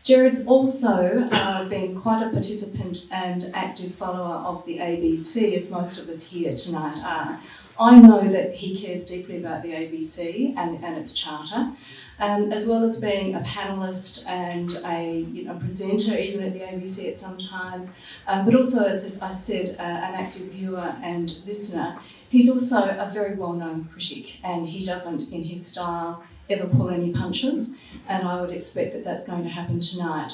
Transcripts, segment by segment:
Gerard's also been quite a participant and active follower of the ABC, as most of us here tonight are. I know that he cares deeply about the ABC and its charter, as well as being a panellist and a presenter even at the ABC at some time, but also, as I said, an active viewer and listener. He's also a very well-known critic, and he doesn't, in his style, ever pull any punches, and I would expect that that's going to happen tonight.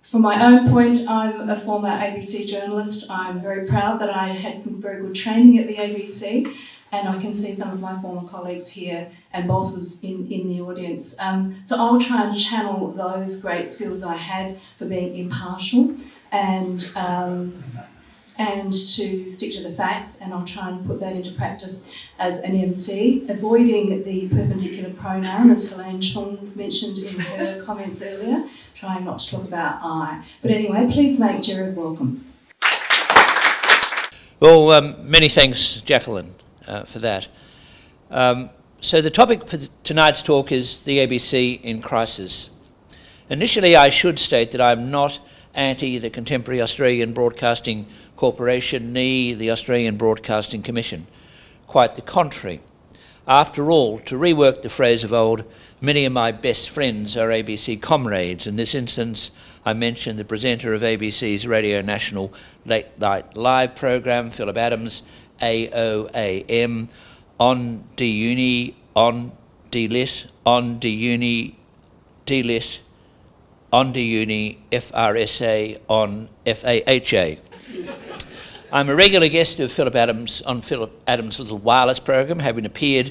From my own point, I'm a former ABC journalist. I'm very proud that I had some very good training at the ABC, and I can see some of my former colleagues here and bosses in the audience. So I'll try and channel those great skills I had for being impartial and to stick to the facts, and I'll try and put that into practice as an MC, avoiding the perpendicular pronoun, as Helene Chung mentioned in her comments earlier, trying not to talk about I. But anyway, please make Gerard welcome. Well, many thanks, Jacquelynne, for that. So the topic for tonight's talk is the ABC in crisis. Initially, I should state that I'm not anti the Contemporary Australian Broadcasting Corporation, nor the Australian Broadcasting Commission. Quite the contrary. After all, to rework the phrase of old, many of my best friends are ABC comrades. In this instance, I mention the presenter of ABC's Radio National Late Night Live program, Philip Adams, AOAM, on D-Uni, on D-Lit, on D-Uni, D-Lit, on D-Uni, FRSA, on FAHA. I'm a regular guest of Philip Adams on Philip Adams' Little Wireless program, having appeared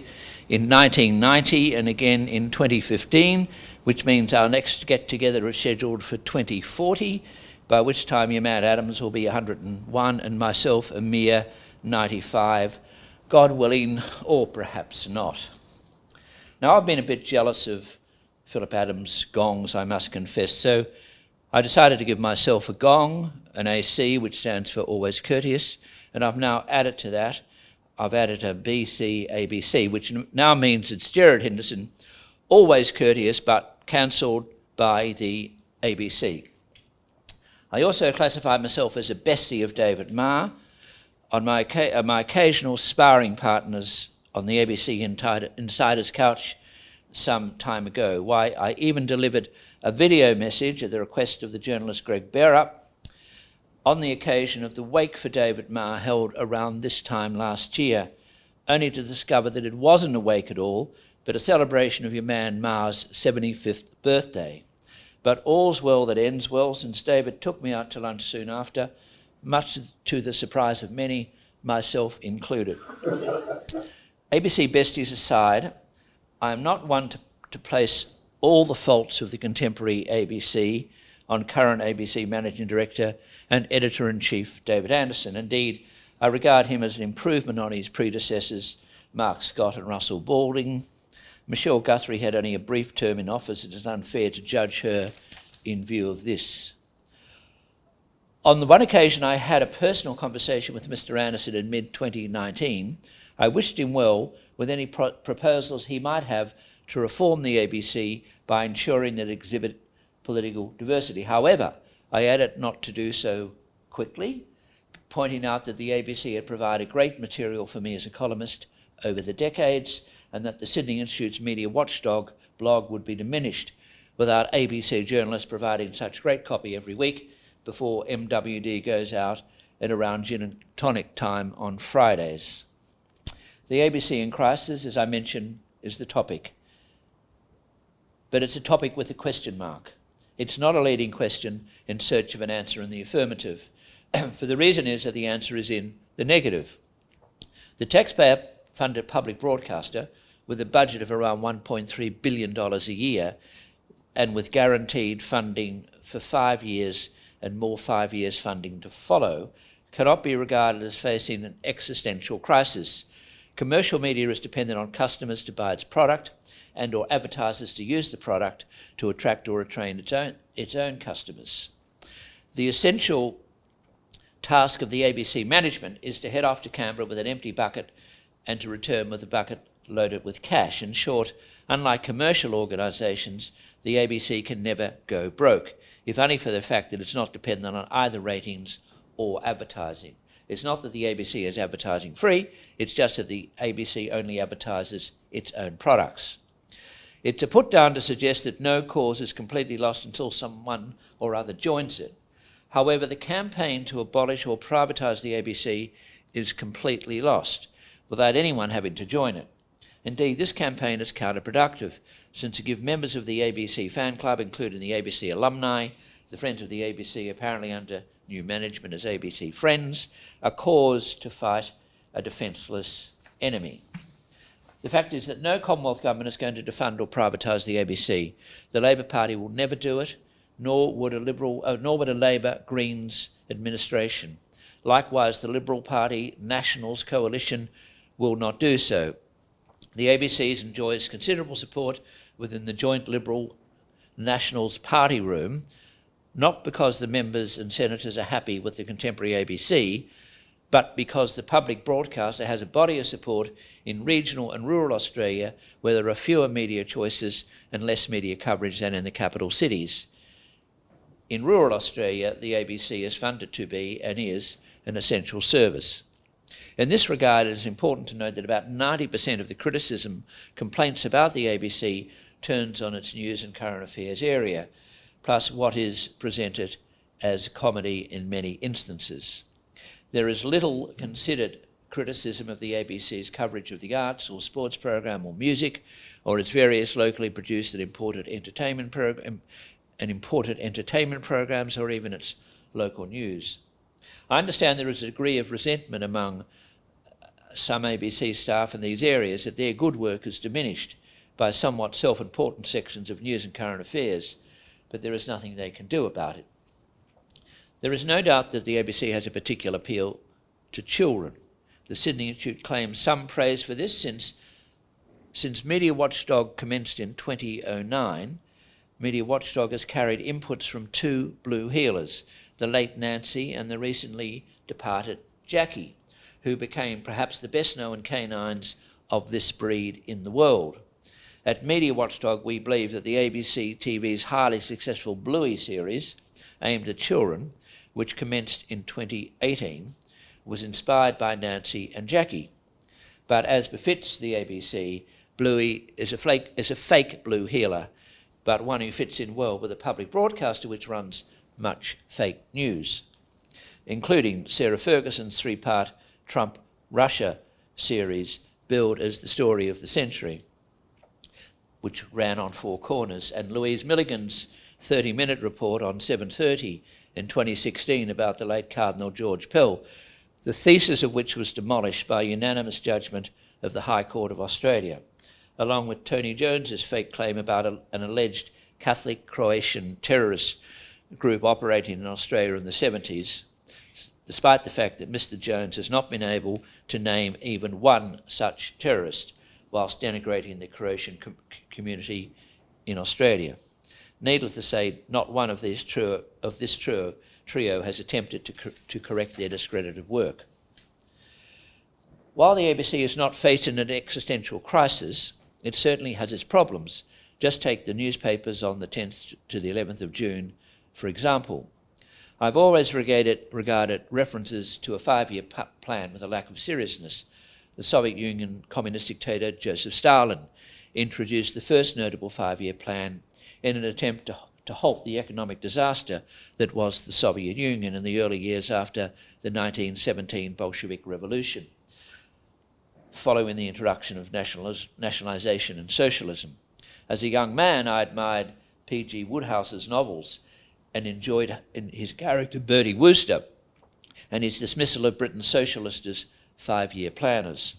in 1990 and again in 2015, which means our next get-together is scheduled for 2040, by which time your man Adams will be 101 and myself a mere 95, God willing, or perhaps not. Now, I've been a bit jealous of Philip Adams' gongs, I must confess, so I decided to give myself a gong, an AC, which stands for Always Courteous, and I've now added to that, I've added a BC ABC, which now means it's Gerard Henderson, Always Courteous, but cancelled by the ABC. I also classify myself as a bestie of David Marr, on my occasional sparring partners on the ABC Insider's Couch some time ago. Why, I even delivered a video message at the request of the journalist Greg Berra on the occasion of the wake for David Marr held around this time last year, only to discover that it wasn't a wake at all, but a celebration of your man Marr's 75th birthday. But all's well that ends well, since David took me out to lunch soon after, much to the surprise of many, myself included. ABC besties aside, I am not one to place all the faults of the contemporary ABC on current ABC Managing Director and Editor-in-Chief David Anderson. Indeed, I regard him as an improvement on his predecessors, Mark Scott and Russell Balding. Michelle Guthrie had only a brief term in office. It is unfair to judge her in view of this. On the one occasion I had a personal conversation with Mr. Anderson in mid-2019, I wished him well with any proposals he might have to reform the ABC by ensuring that it exhibit political diversity. However, I added not to do so quickly, pointing out that the ABC had provided great material for me as a columnist over the decades, and that the Sydney Institute's media watchdog blog would be diminished without ABC journalists providing such great copy every week before MWD goes out at around gin and tonic time on Fridays. The ABC in crisis, as I mentioned, is the topic. But it's a topic with a question mark. It's not a leading question in search of an answer in the affirmative. For the reason is that the answer is in the negative. The taxpayer-funded public broadcaster, with a budget of around $1.3 billion a year, and with guaranteed funding for 5 years and more 5 years funding to follow, cannot be regarded as facing an existential crisis. Commercial media is dependent on customers to buy its product and or advertisers to use the product to attract or retain its own customers. The essential task of the ABC management is to head off to Canberra with an empty bucket and to return with a bucket loaded with cash. In short, Unlike commercial organisations, the ABC can never go broke, if only for the fact that it's not dependent on either ratings or advertising. It's not that the ABC is advertising free, it's just that the ABC only advertises its own products. It's a put down to suggest that no cause is completely lost until someone or other joins it. However, the campaign to abolish or privatise the ABC is completely lost, without anyone having to join it. Indeed, this campaign is counterproductive, since to give members of the ABC fan club, including the ABC alumni, the Friends of the ABC, apparently under new management as ABC Friends, a cause to fight a defenceless enemy. The fact is that no Commonwealth government is going to defund or privatise the ABC. The Labor Party will never do it, nor would a Labor Greens administration. Likewise, the Liberal Party Nationals coalition will not do so. The ABC enjoys considerable support within the joint Liberal Nationals party room, not because the members and senators are happy with the contemporary ABC, but because the public broadcaster has a body of support in regional and rural Australia, where there are fewer media choices and less media coverage than in the capital cities. In rural Australia, the ABC is funded to be, and is, an essential service. In this regard, it is important to note that about 90% of the criticism, complaints about the ABC turns on its news and current affairs area, plus what is presented as comedy in many instances. There is little considered criticism of the ABC's coverage of the arts or sports program or music, or its various locally produced and imported entertainment programs, or even its local news. I understand there is a degree of resentment among some ABC staff in these areas that their good work is diminished by somewhat self-important sections of news and current affairs, but there is nothing they can do about it. There is no doubt that the ABC has a particular appeal to children. The Sydney Institute claims some praise for this since Media Watchdog commenced in 2009. Media Watchdog has carried inputs from two blue heelers, the late Nancy and the recently departed Jackie, who became perhaps the best-known canines of this breed in the world. At Media Watchdog, we believe that the ABC TV's highly successful Bluey series, aimed at children, which commenced in 2018, was inspired by Nancy and Jackie. But as befits the ABC, Bluey is a fake blue heeler, but one who fits in well with a public broadcaster which runs much fake news, including Sarah Ferguson's three-part Trump-Russia series, billed as the story of the century, which ran on Four Corners, and Louise Milligan's 30-minute report on 7:30 in 2016 about the late Cardinal George Pell, the thesis of which was demolished by unanimous judgment of the High Court of Australia, along with Tony Jones's fake claim about an alleged Catholic Croatian terrorist group operating in Australia in the 70s, despite the fact that Mr. Jones has not been able to name even one such terrorist, whilst denigrating the Croatian community in Australia. Needless to say, not one of this trio has attempted to correct their discredited work. While the ABC is not facing an existential crisis, it certainly has its problems. Just take the newspapers on the 10th to the 11th of June, for example. I've always regarded references to a 5-year plan with a lack of seriousness. The Soviet Union communist dictator Joseph Stalin introduced the first notable 5-year plan in an attempt to halt the economic disaster that was the Soviet Union in the early years after the 1917 Bolshevik Revolution, following the introduction of nationalisation and socialism. As a young man, I admired P.G. Woodhouse's novels and enjoyed his character Bertie Wooster and his dismissal of Britain's socialists as 5-year planners.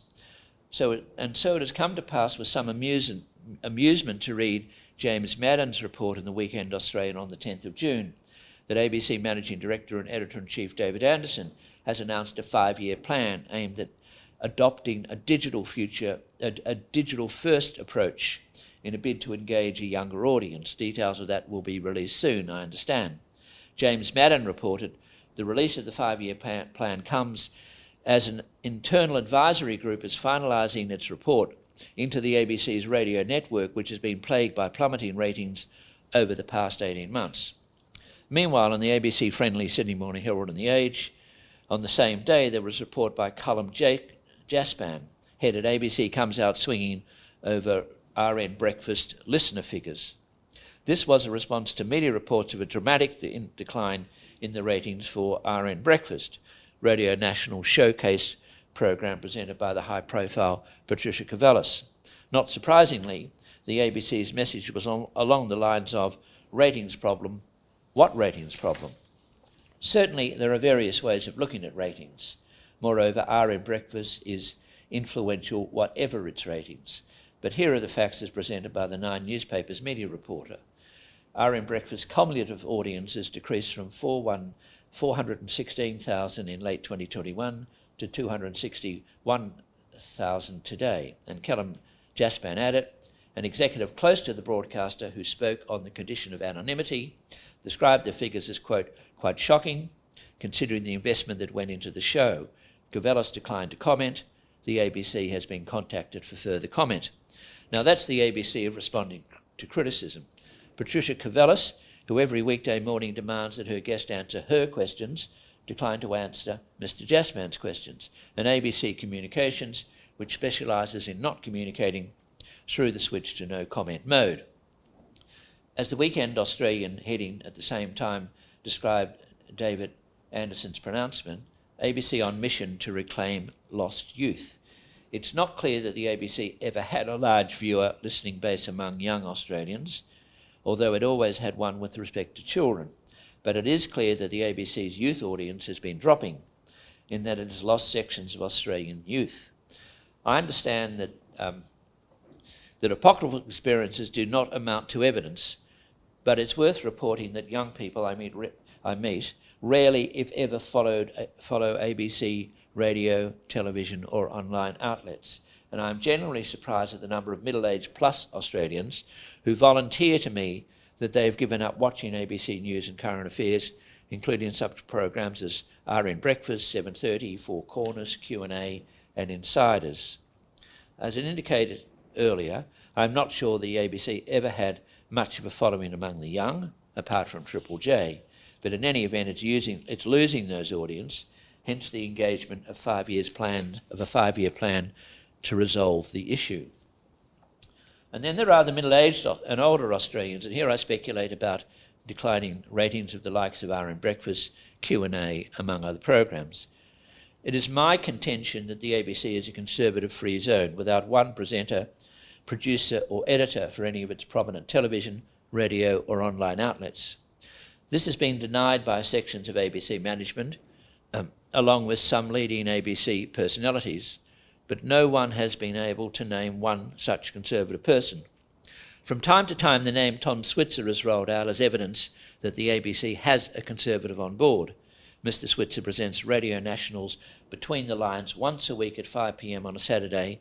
So it has come to pass with some amusement to read James Madden's report in the Weekend Australian on the 10th of June that ABC Managing Director and Editor-in-Chief David Anderson has announced a 5-year plan aimed at adopting a digital-first approach in a bid to engage a younger audience. Details of that will be released soon, I understand. James Madden reported the release of the 5-year plan comes as an internal advisory group is finalising its report into the ABC's radio network, which has been plagued by plummeting ratings over the past 18 months. Meanwhile, in the ABC-friendly Sydney Morning Herald and The Age, on the same day, there was a report by Callum Jaspan, headed ABC comes out swinging over RN breakfast listener figures. This was a response to media reports of a dramatic decline in the ratings for RN breakfast, Radio National showcase program presented by the high-profile Patricia Cavellis. Not surprisingly, the ABC's message was along the lines of ratings problem. What ratings problem? Certainly, there are various ways of looking at ratings. Moreover, RN breakfast is influential whatever its ratings. But here are the facts as presented by the Nine newspaper's media reporter. RN breakfast cumulative audience has decreased from 416,000 in late 2021 to 261,000 today. And Callum Jaspan added, an executive close to the broadcaster who spoke on the condition of anonymity, described the figures as, quote, quite shocking, considering the investment that went into the show. Cavellis declined to comment. The ABC has been contacted for further comment. Now that's the ABC of responding to criticism. Patricia Cavellis, who every weekday morning demands that her guest answer her questions, declined to answer Mr. Jaspan's questions. And ABC Communications, which specialises in not communicating, threw the switch to no comment mode. As the Weekend Australian heading at the same time described David Anderson's pronouncement, ABC on mission to reclaim lost youth. It's not clear that the ABC ever had a large viewer listening base among young Australians, although it always had one with respect to children. But it is clear that the ABC's youth audience has been dropping, in that it has lost sections of Australian youth. I understand that that apocryphal experiences do not amount to evidence, but it's worth reporting that young people I meet rarely, if ever, follow ABC radio, television or online outlets. And I'm generally surprised at the number of middle-aged plus Australians who volunteer to me that they have given up watching ABC News and Current Affairs, including such programs as RN Breakfast, 7:30, Four Corners, Q&A and Insiders. As I indicated earlier, I'm not sure the ABC ever had much of a following among the young, apart from Triple J, but in any event it's losing those audience, hence the engagement of a 5-year plan to resolve the issue. And then there are the middle-aged and older Australians, and here I speculate about declining ratings of the likes of RN Breakfast, Q&A, among other programs. It is my contention that the ABC is a conservative free zone, without one presenter, producer or editor for any of its prominent television, radio or online outlets. This has been denied by sections of ABC management, along with some leading ABC personalities, but no one has been able to name one such conservative person. From time to time, the name Tom Switzer is rolled out as evidence that the ABC has a conservative on board. Mr. Switzer presents Radio National's Between the Lines once a week at 5 p.m. on a Saturday,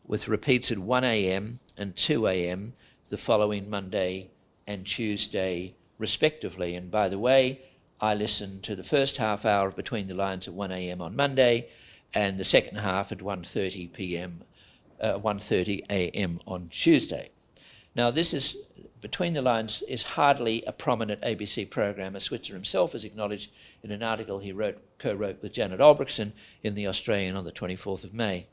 with repeats at 1 a.m. and 2 a.m. the following Monday and Tuesday, respectively. And by the way, I listen to the first half hour of Between the Lines at 1 a.m. on Monday, and the second half at 1:30 a.m. on Tuesday. Now, this is Between the Lines is hardly a prominent ABC program, as Switzer himself has acknowledged in an article he co-wrote with Janet Albrechtsen in The Australian on the 24th of May.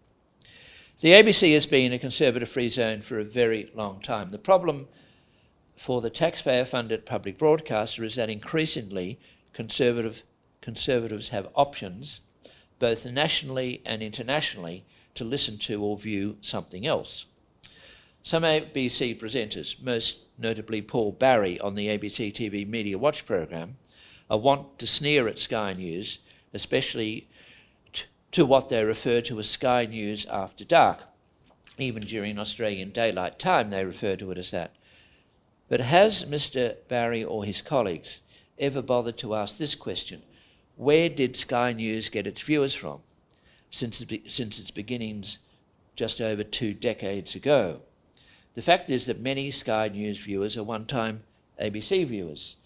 The ABC has been a conservative free zone for a very long time. The problem for the taxpayer-funded public broadcaster is that increasingly conservatives have options, both nationally and internationally, to listen to or view something else. Some ABC presenters, most notably Paul Barry on the ABC TV Media Watch program, are wont to sneer at Sky News, especially to what they refer to as Sky News After Dark. Even during Australian daylight time, they refer to it as that. But has Mr. Barry or his colleagues ever bothered to ask this question? Where did Sky News get its viewers from since its beginnings just over 2 decades ago? The fact is that many Sky News viewers are one-time ABC viewers,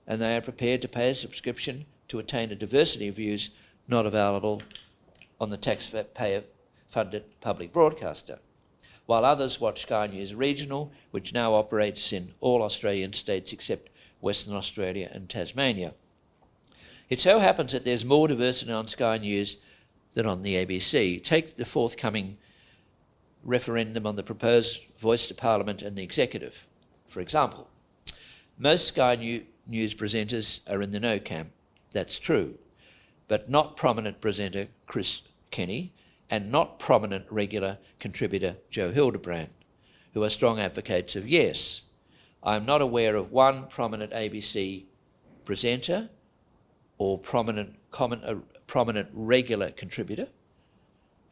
and they are prepared to pay a subscription to attain a diversity of views not available on the taxpayer-funded public broadcaster. while others watch Sky News Regional, which now operates in all Australian states except Western Australia and Tasmania. It so happens that there's more diversity on Sky News than on the ABC. Take the forthcoming referendum on the proposed voice to Parliament and the Executive, for example. Most Sky News presenters are in the no camp. That's true, but not prominent presenter Chris Kenny and not prominent regular contributor Joe Hildebrand, who are strong advocates of yes. I'm not aware of one prominent ABC presenter or prominent regular contributor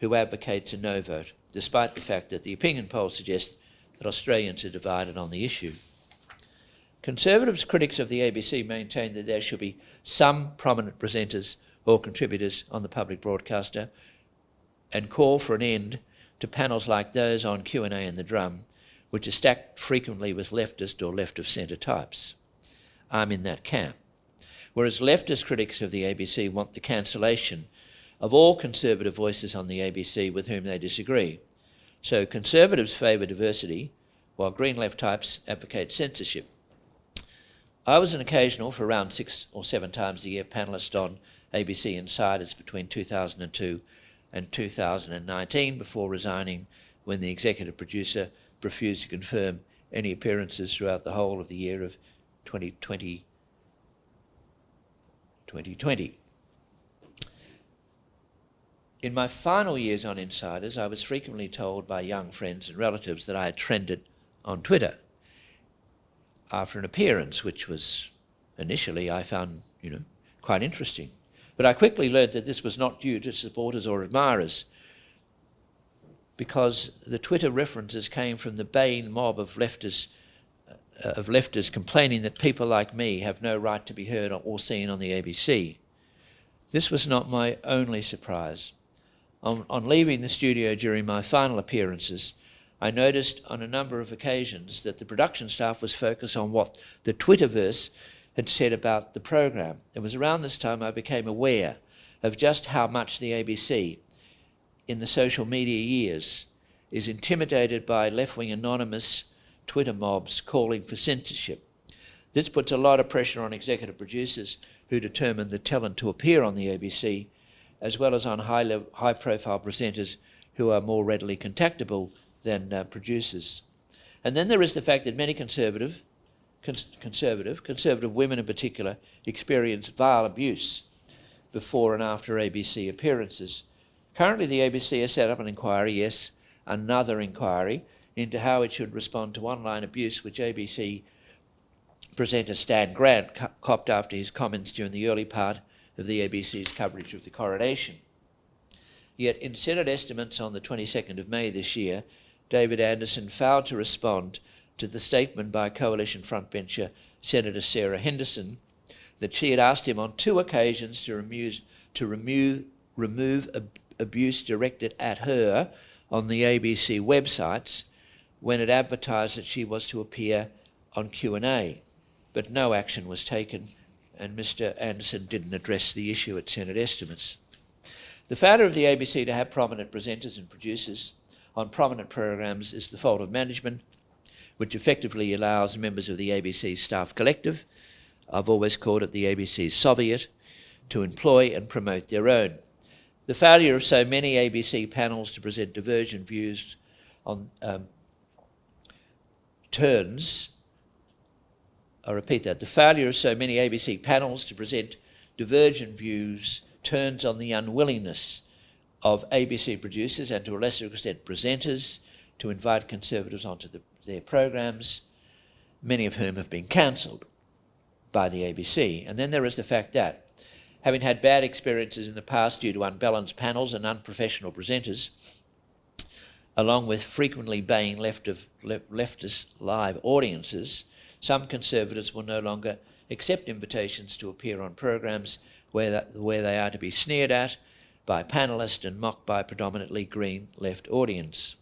who advocates a no vote, despite the fact that the opinion polls suggest that Australians are divided on the issue. Conservatives critics of the ABC maintain that there should be some prominent presenters or contributors on the public broadcaster and call for an end to panels like those on Q&A and The Drum, which are stacked frequently with leftist or left-of-centre types. I'm in that camp. Whereas leftist critics of the ABC want the cancellation of all conservative voices on the ABC with whom they disagree. So conservatives favour diversity, while green left types advocate censorship. I was an occasional, for around 6 or 7 times a year, panellist on ABC Insiders between 2002 and 2019 before resigning when the executive producer refused to confirm any appearances throughout the whole of the year of 2020. In my final years on Insiders, I was frequently told by young friends and relatives that I had trended on Twitter after an appearance, which was initially I found, quite interesting. But I quickly learned that this was not due to supporters or admirers, because the Twitter references came from the baying mob of lefters complaining that people like me have no right to be heard or seen on the ABC. This was not my only surprise. On leaving the studio during my final appearances, I noticed on a number of occasions that the production staff was focused on what the Twitterverse had said about the program. It was around this time I became aware of just how much the ABC, in the social media years, is intimidated by left-wing anonymous Twitter mobs calling for censorship. This puts a lot of pressure on executive producers who determine the talent to appear on the ABC, as well as on high-profile presenters who are more readily contactable than producers. And then there is the fact that many conservative women in particular, experience vile abuse before and after ABC appearances. Currently, the ABC has set up an inquiry, yes, another inquiry, into how it should respond to online abuse, which ABC presenter Stan Grant copped after his comments during the early part of the ABC's coverage of the coronation. Yet in Senate estimates on the 22nd of May this year, David Anderson failed to respond to the statement by coalition frontbencher Senator Sarah Henderson that she had asked him on 2 occasions to remove abuse directed at her on the ABC websites when it advertised that she was to appear on Q&A. But no action was taken, and Mr. Anderson didn't address the issue at Senate estimates. The failure of the ABC to have prominent presenters and producers on prominent programs is the fault of management, which effectively allows members of the ABC staff collective, I've always called it the ABC Soviet, to employ and promote their own. The failure of so many ABC panels to present divergent views on the failure of so many ABC panels to present divergent views turns on the unwillingness of ABC producers and to a lesser extent presenters to invite conservatives onto their programs, many of whom have been cancelled by the ABC. And then there is the fact that, having had bad experiences in the past due to unbalanced panels and unprofessional presenters, along with frequently baying leftist live audiences, some conservatives will no longer accept invitations to appear on programs where they are to be sneered at by panellists and mocked by a predominantly green left audience.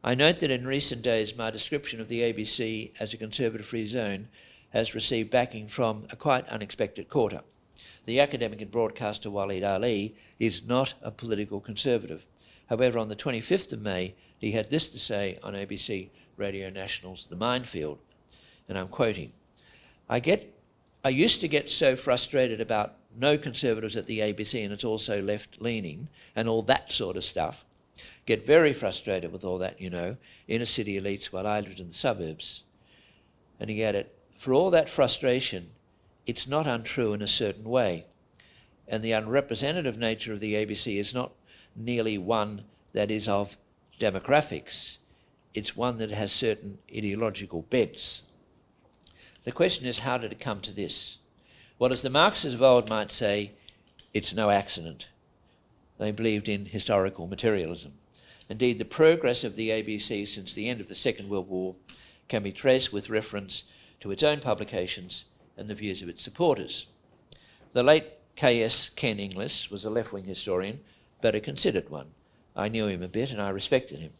I note that in recent days my description of the ABC as a conservative-free zone has received backing from a quite unexpected quarter. The academic and broadcaster Waleed Ali is not a political conservative, However, on the 25th of May, he had this to say on ABC Radio National's The Minefield, and I'm quoting, I used to get so frustrated about no conservatives at the ABC and it's also left-leaning and all that sort of stuff. Get very frustrated with all that, inner city elites while I lived in the suburbs. And he added, for all that frustration, it's not untrue in a certain way. And the unrepresentative nature of the ABC is not nearly one that is of demographics. It's one that has certain ideological bents. The question is, how did it come to this? Well, as the Marxists of old might say, it's no accident. They believed in historical materialism. Indeed, the progress of the ABC since the end of the Second World War can be traced with reference to its own publications and the views of its supporters. The late K.S. Ken Inglis was a left-wing historian, but a considered one. I knew him a bit and I respected him.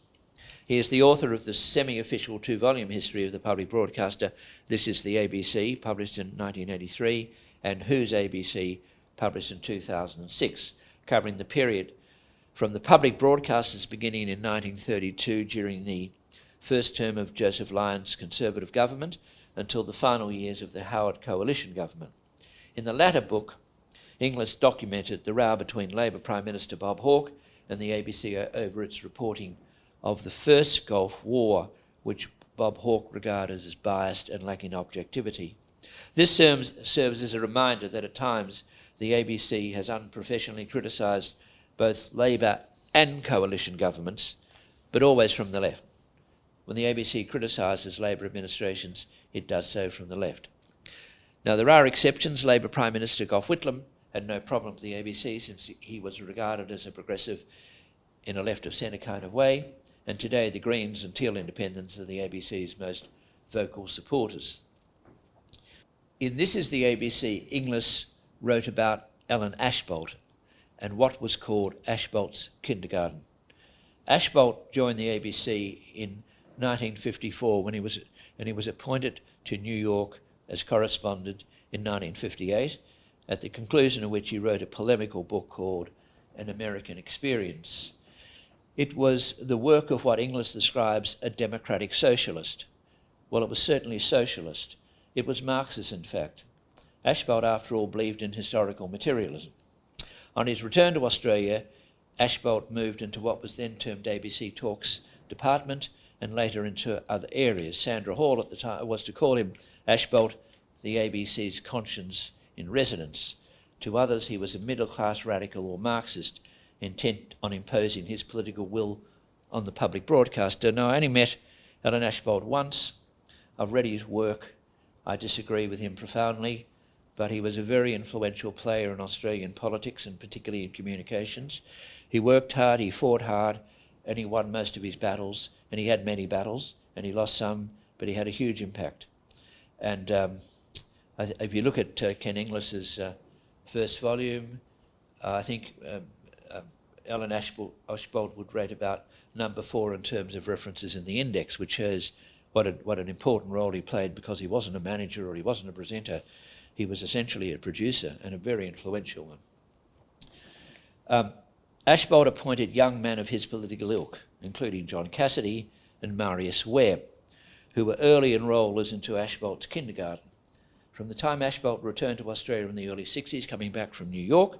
He is the author of the semi-official 2-volume history of the public broadcaster, This is the ABC, published in 1983, and Who's ABC, published in 2006, covering the period from the public broadcasters beginning in 1932 during the first term of Joseph Lyon's Conservative government until the final years of the Howard Coalition government. In the latter book, Inglis documented the row between Labor Prime Minister Bob Hawke and the ABC over its reporting of the first Gulf War, which Bob Hawke regarded as biased and lacking objectivity. This serves as a reminder that at times the ABC has unprofessionally criticised both Labor and coalition governments, but always from the left. When the ABC criticises Labor administrations, it does so from the left. Now, there are exceptions. Labor Prime Minister Gough Whitlam had no problem with the ABC since he was regarded as a progressive in a left-of-centre kind of way, and today the Greens and Teal Independents are the ABC's most vocal supporters. In This is the ABC, Inglis wrote about Alan Ashbolt and what was called Ashbolt's kindergarten. Ashbolt joined the ABC in 1954 when he was appointed to New York as correspondent in 1958, at the conclusion of which he wrote a polemical book called An American Experience. It was the work of what Inglis describes a democratic socialist. Well, it was certainly socialist. It was Marxist, in fact. Ashbolt, after all, believed in historical materialism. On his return to Australia, Ashbolt moved into what was then termed ABC Talks department and later into other areas. Sandra Hall at the time was to call him Ashbolt, the ABC's conscience in residence. To others, he was a middle-class radical or Marxist, intent on imposing his political will on the public broadcaster. Now, I only met Alan Ashbolt once. I've read his work. I disagree with him profoundly, but he was a very influential player in Australian politics and particularly in communications. He worked hard, he fought hard, and he won most of his battles, and he had many battles, and he lost some, but he had a huge impact. And if you look at Ken Inglis's first volume, I think Alan Ashbolt would rate about number 4 in terms of references in the index, which shows what an important role he played, because he wasn't a manager or he wasn't a presenter. He was essentially a producer, and a very influential one. Ashbolt appointed young men of his political ilk, including John Cassidy and Marius Webb, who were early enrollers into Ashbolt's kindergarten. From the time Ashbolt returned to Australia in the early 60s, coming back from New York,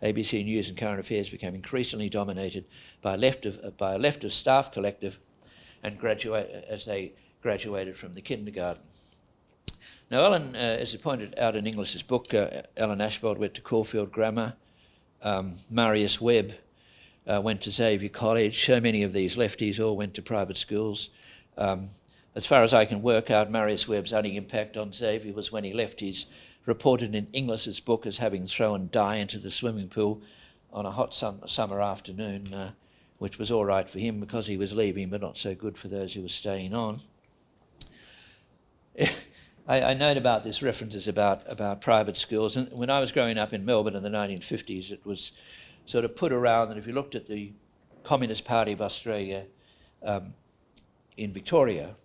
ABC News and Current Affairs became increasingly dominated by a left of staff collective and as they graduated from the kindergarten. Now, Alan, as he pointed out in Inglis's book, Alan Ashbolt went to Caulfield Grammar. Marius Webb went to Xavier College. So many of these lefties all went to private schools. As far as I can work out, Marius Webb's only impact on Xavier was when he left his reported in Inglis's book as having thrown dye into the swimming pool on a hot summer afternoon, which was all right for him because he was leaving, but not so good for those who were staying on. I note about this references about private schools, and when I was growing up in Melbourne in the 1950s, it was sort of put around that if you looked at the Communist Party of Australia in Victoria,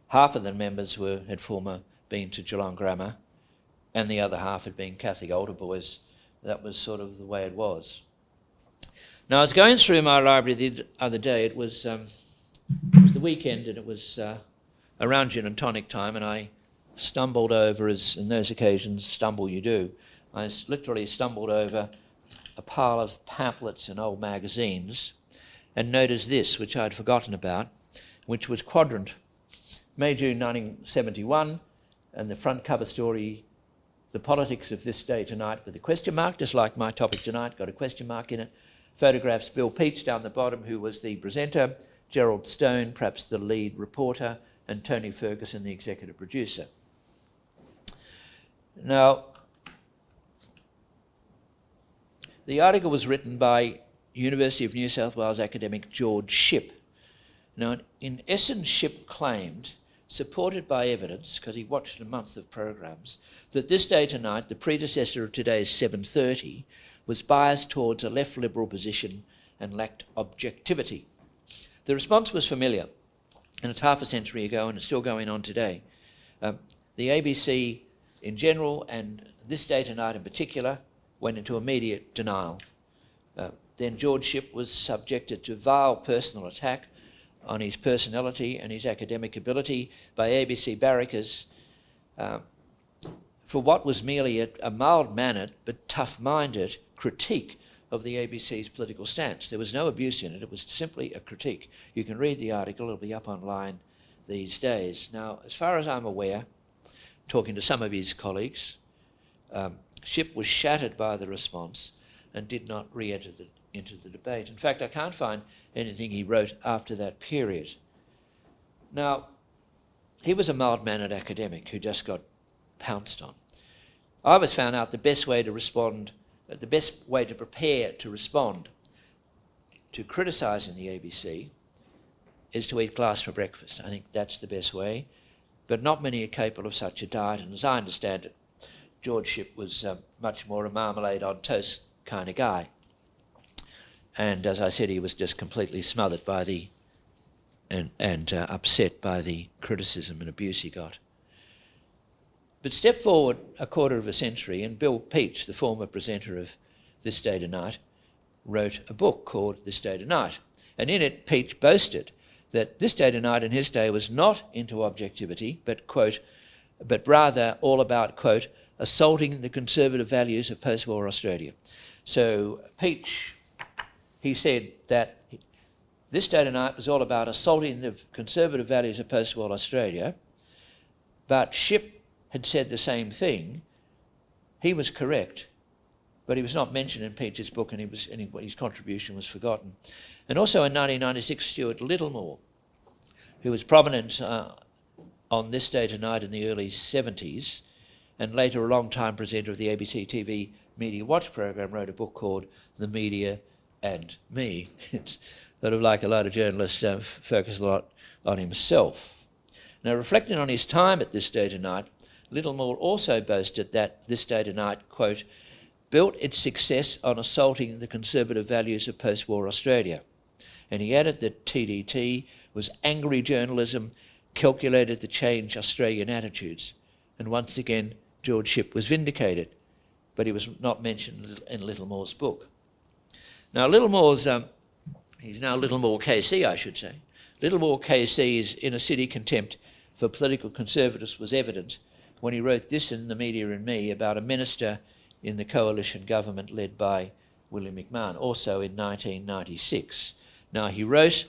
half of the members had former been to Geelong Grammar, and the other half had been Catholic altar boys. That was sort of the way it was. Now, I was going through my library the other day. It was the weekend, and it was around gin and tonic time, and I stumbled over, as in those occasions, stumble you do. I literally stumbled over a pile of pamphlets and old magazines and noticed this, which I'd forgotten about, which was Quadrant, May, June 1971, and the front cover story, The Politics of This Day Tonight, with a question mark, just like my topic tonight, got a question mark in it. Photographs Bill Peach down the bottom, who was the presenter, Gerald Stone, perhaps the lead reporter, and Tony Ferguson, the executive producer. Now, the article was written by University of New South Wales academic George Shipp. Now, in essence, Shipp claimed, supported by evidence, because he watched a month of programs, that This Day Tonight, the predecessor of today's 7:30, was biased towards a left liberal position and lacked objectivity. The response was familiar, and it's half a century ago, and it's still going on today. The ABC in general, and This Day Tonight in particular, went into immediate denial. Then George Shipp was subjected to vile personal attack on his personality and his academic ability by ABC barrackers for what was merely a mild-mannered but tough-minded critique of the ABC's political stance. There was no abuse in it, it was simply a critique. You can read the article, it'll be up online these days. Now, as far as I'm aware, talking to some of his colleagues, Shipp was shattered by the response and did not re-enter into the debate. In fact, I can't find anything he wrote after that period. Now, he was a mild-mannered academic who just got pounced on. I always found out the best way to respond, the best way to prepare to respond to criticising the ABC is to eat glass for breakfast. I think that's the best way, but not many are capable of such a diet, and as I understand it, George Shipp was much more a marmalade on toast kind of guy. And as I said, he was just completely smothered by the and upset by the criticism and abuse he got. But step forward a quarter of a century, and Bill Peach, the former presenter of This Day Tonight, wrote a book called This Day Tonight. And in it, Peach boasted that This Day Tonight in his day was not into objectivity, but, quote, but rather all about, quote, assaulting the conservative values of post-war Australia. So Peach, he said that This Day Tonight was all about assaulting the conservative values of post-war Australia, but Shipp had said the same thing. He was correct, but he was not mentioned in Peach's book, and his contribution was forgotten. And also in 1996, Stuart Littlemore, who was prominent on This Day Tonight in the early 70s, and later a long-time presenter of the ABC TV Media Watch program, wrote a book called The Media and Me. It's sort of like a lot of journalists focus a lot on himself. Now, reflecting on his time at This Day Tonight, Littlemore also boasted that This Day Tonight, quote, built its success on assaulting the conservative values of post-war Australia. And he added that TDT was angry journalism calculated to change Australian attitudes. And once again, George Shipp was vindicated, but he was not mentioned in Littlemore's book. Now, Littlemore's, he's now Littlemore KC, I should say. Littlemore KC's inner city contempt for political conservatives was evident when he wrote this in The Media and Me about a minister in the coalition government led by William McMahon, also in 1996. Now, he wrote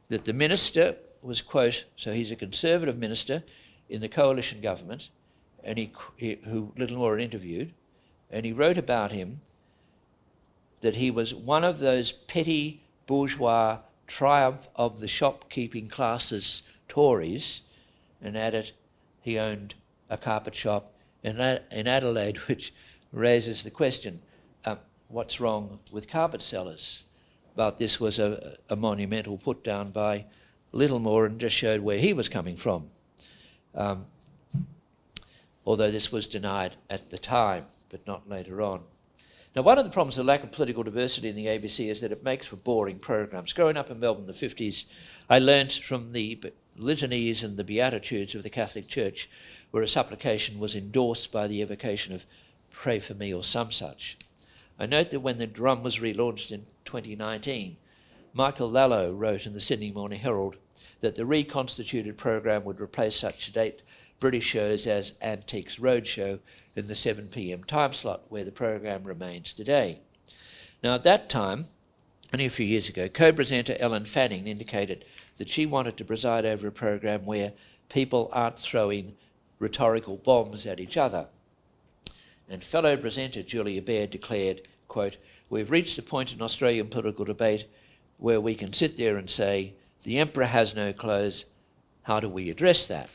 that the minister was, quote, so he's a conservative minister in the coalition government, and who Littlemore had interviewed, and he wrote about him that he was one of those petty bourgeois triumph of the shopkeeping classes Tories, and added he owned a carpet shop in Adelaide, which raises the question, what's wrong with carpet sellers? But this was a monumental put down by Littlemore and just showed where he was coming from. Although this was denied at the time, but not later on. Now, one of the problems with the lack of political diversity in the ABC is that it makes for boring programs. Growing up in Melbourne in the 50s, I learnt from the litanies and the beatitudes of the Catholic Church, where a supplication was endorsed by the evocation of pray for me or some such. I note that when the drum was relaunched in 2019, Michael Lallo wrote in the Sydney Morning Herald that the reconstituted program would replace such sedate British shows as Antiques Roadshow in the 7 p.m. time slot, where the program remains today. Now, at that time, only a few years ago, co-presenter Ellen Fanning indicated that she wanted to preside over a program where people aren't throwing rhetorical bombs at each other. And fellow presenter Julia Baird declared, quote, "We've reached a point in Australian political debate where we can sit there and say, the emperor has no clothes, how do we address that?"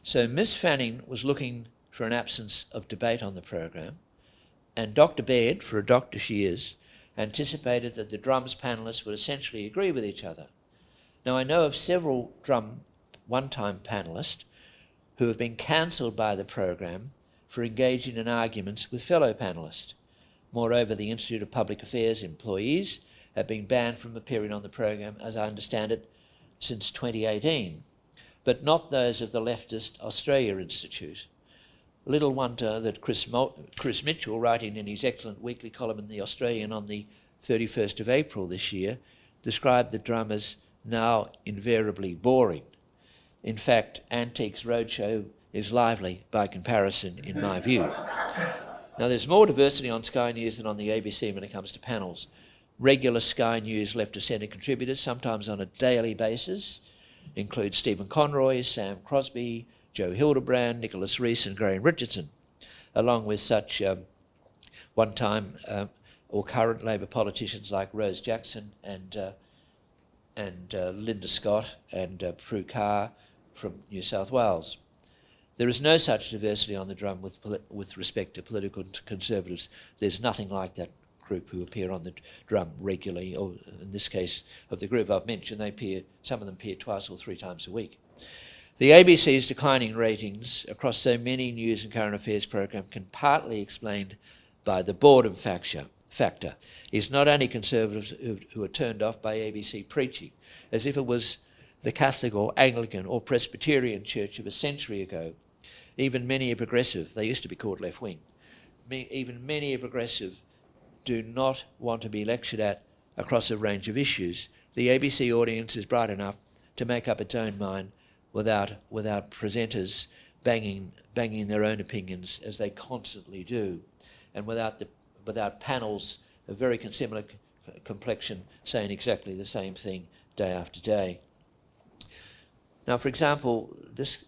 So Ms. Fanning was looking for an absence of debate on the program, and Dr. Baird, for a doctor she is, anticipated that the Drums panellists would essentially agree with each other. Now, I know of several Drum one-time panellists who have been cancelled by the program for engaging in arguments with fellow panellists. Moreover, the Institute of Public Affairs employees have been banned from appearing on the program, as I understand it, since 2018, but not those of the leftist Australia Institute. Little wonder that Chris Mitchell, writing in his excellent weekly column in The Australian on the 31st of April this year, described the Drum as now invariably boring. In fact, Antiques Roadshow is lively by comparison, in my view. Now, there's more diversity on Sky News than on the ABC when it comes to panels. Regular Sky News left-of-centre contributors, sometimes on a daily basis, include Stephen Conroy, Sam Crosby, Joe Hildebrand, Nicholas Rees and Graham Richardson, along with such one-time or current Labor politicians like Rose Jackson and Linda Scott and Prue Carr from New South Wales. There is no such diversity on the Drum with respect to political conservatives. There's nothing like that group who appear on the Drum regularly, or in this case of the group I've mentioned, some of them appear twice or three times a week. The ABC's declining ratings across so many news and current affairs programs can partly be explained by the boredom factor. It's not only conservatives who are turned off by ABC preaching, as if it was the Catholic or Anglican or Presbyterian church of a century ago. Even many are progressive. They used to be called left-wing. Even many are progressive do not want to be lectured at across a range of issues. The ABC audience is bright enough to make up its own mind without presenters banging their own opinions as they constantly do, and without panels of very similar complexion saying exactly the same thing day after day. Now, for example, this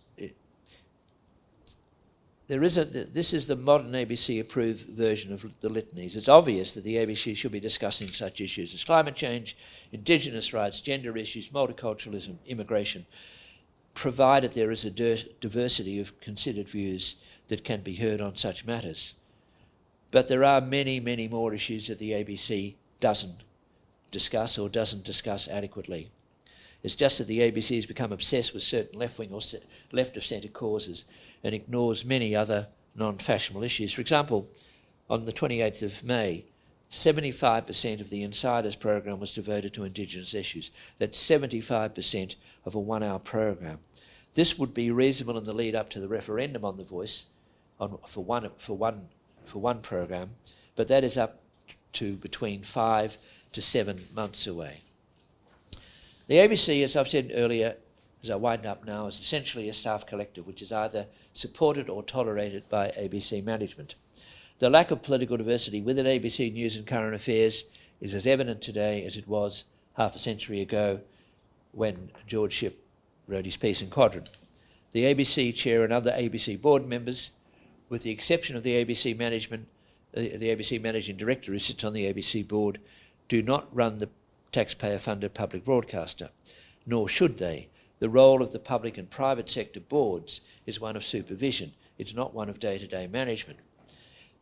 is the modern ABC-approved version of the litanies. It's obvious that the ABC should be discussing such issues as climate change, Indigenous rights, gender issues, multiculturalism, immigration, provided there is a diversity of considered views that can be heard on such matters. But there are many, many more issues that the ABC doesn't discuss or doesn't discuss adequately. It's just that the ABC has become obsessed with certain left-wing or left-of-centre causes and ignores many other non-fashionable issues. For example, on the 28th of May, 75% of the Insiders program was devoted to Indigenous issues. That's 75% of a 1-hour program. This would be reasonable in the lead up to the referendum on the Voice for one program, but that is up to between 5 to 7 months away. The ABC, as I've said earlier, as I wind up now, is essentially a staff collective which is either supported or tolerated by ABC management. The lack of political diversity within ABC News and Current Affairs is as evident today as it was half a century ago when George Shipp wrote his piece in Quadrant. The ABC chair and other ABC board members, with the exception of the ABC management, the ABC managing director who sits on the ABC board, do not run the taxpayer-funded public broadcaster, nor should they. The role of the public and private sector boards is one of supervision. It's not one of day-to-day management.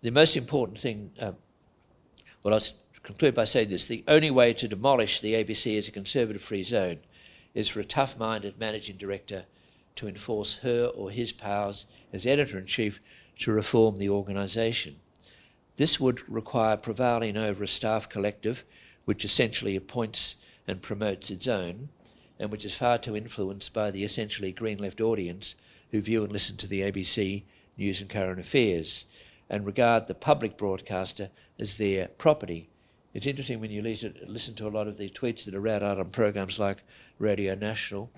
The most important thing, I'll conclude by saying this, the only way to demolish the ABC as a conservative-free zone is for a tough-minded managing director to enforce her or his powers as editor-in-chief to reform the organisation. This would require prevailing over a staff collective which essentially appoints and promotes its own, and which is far too influenced by the essentially green left audience who view and listen to the ABC News and Current Affairs. and regard the public broadcaster as their property. It's interesting when you listen to a lot of the tweets that are read out on programs like Radio National,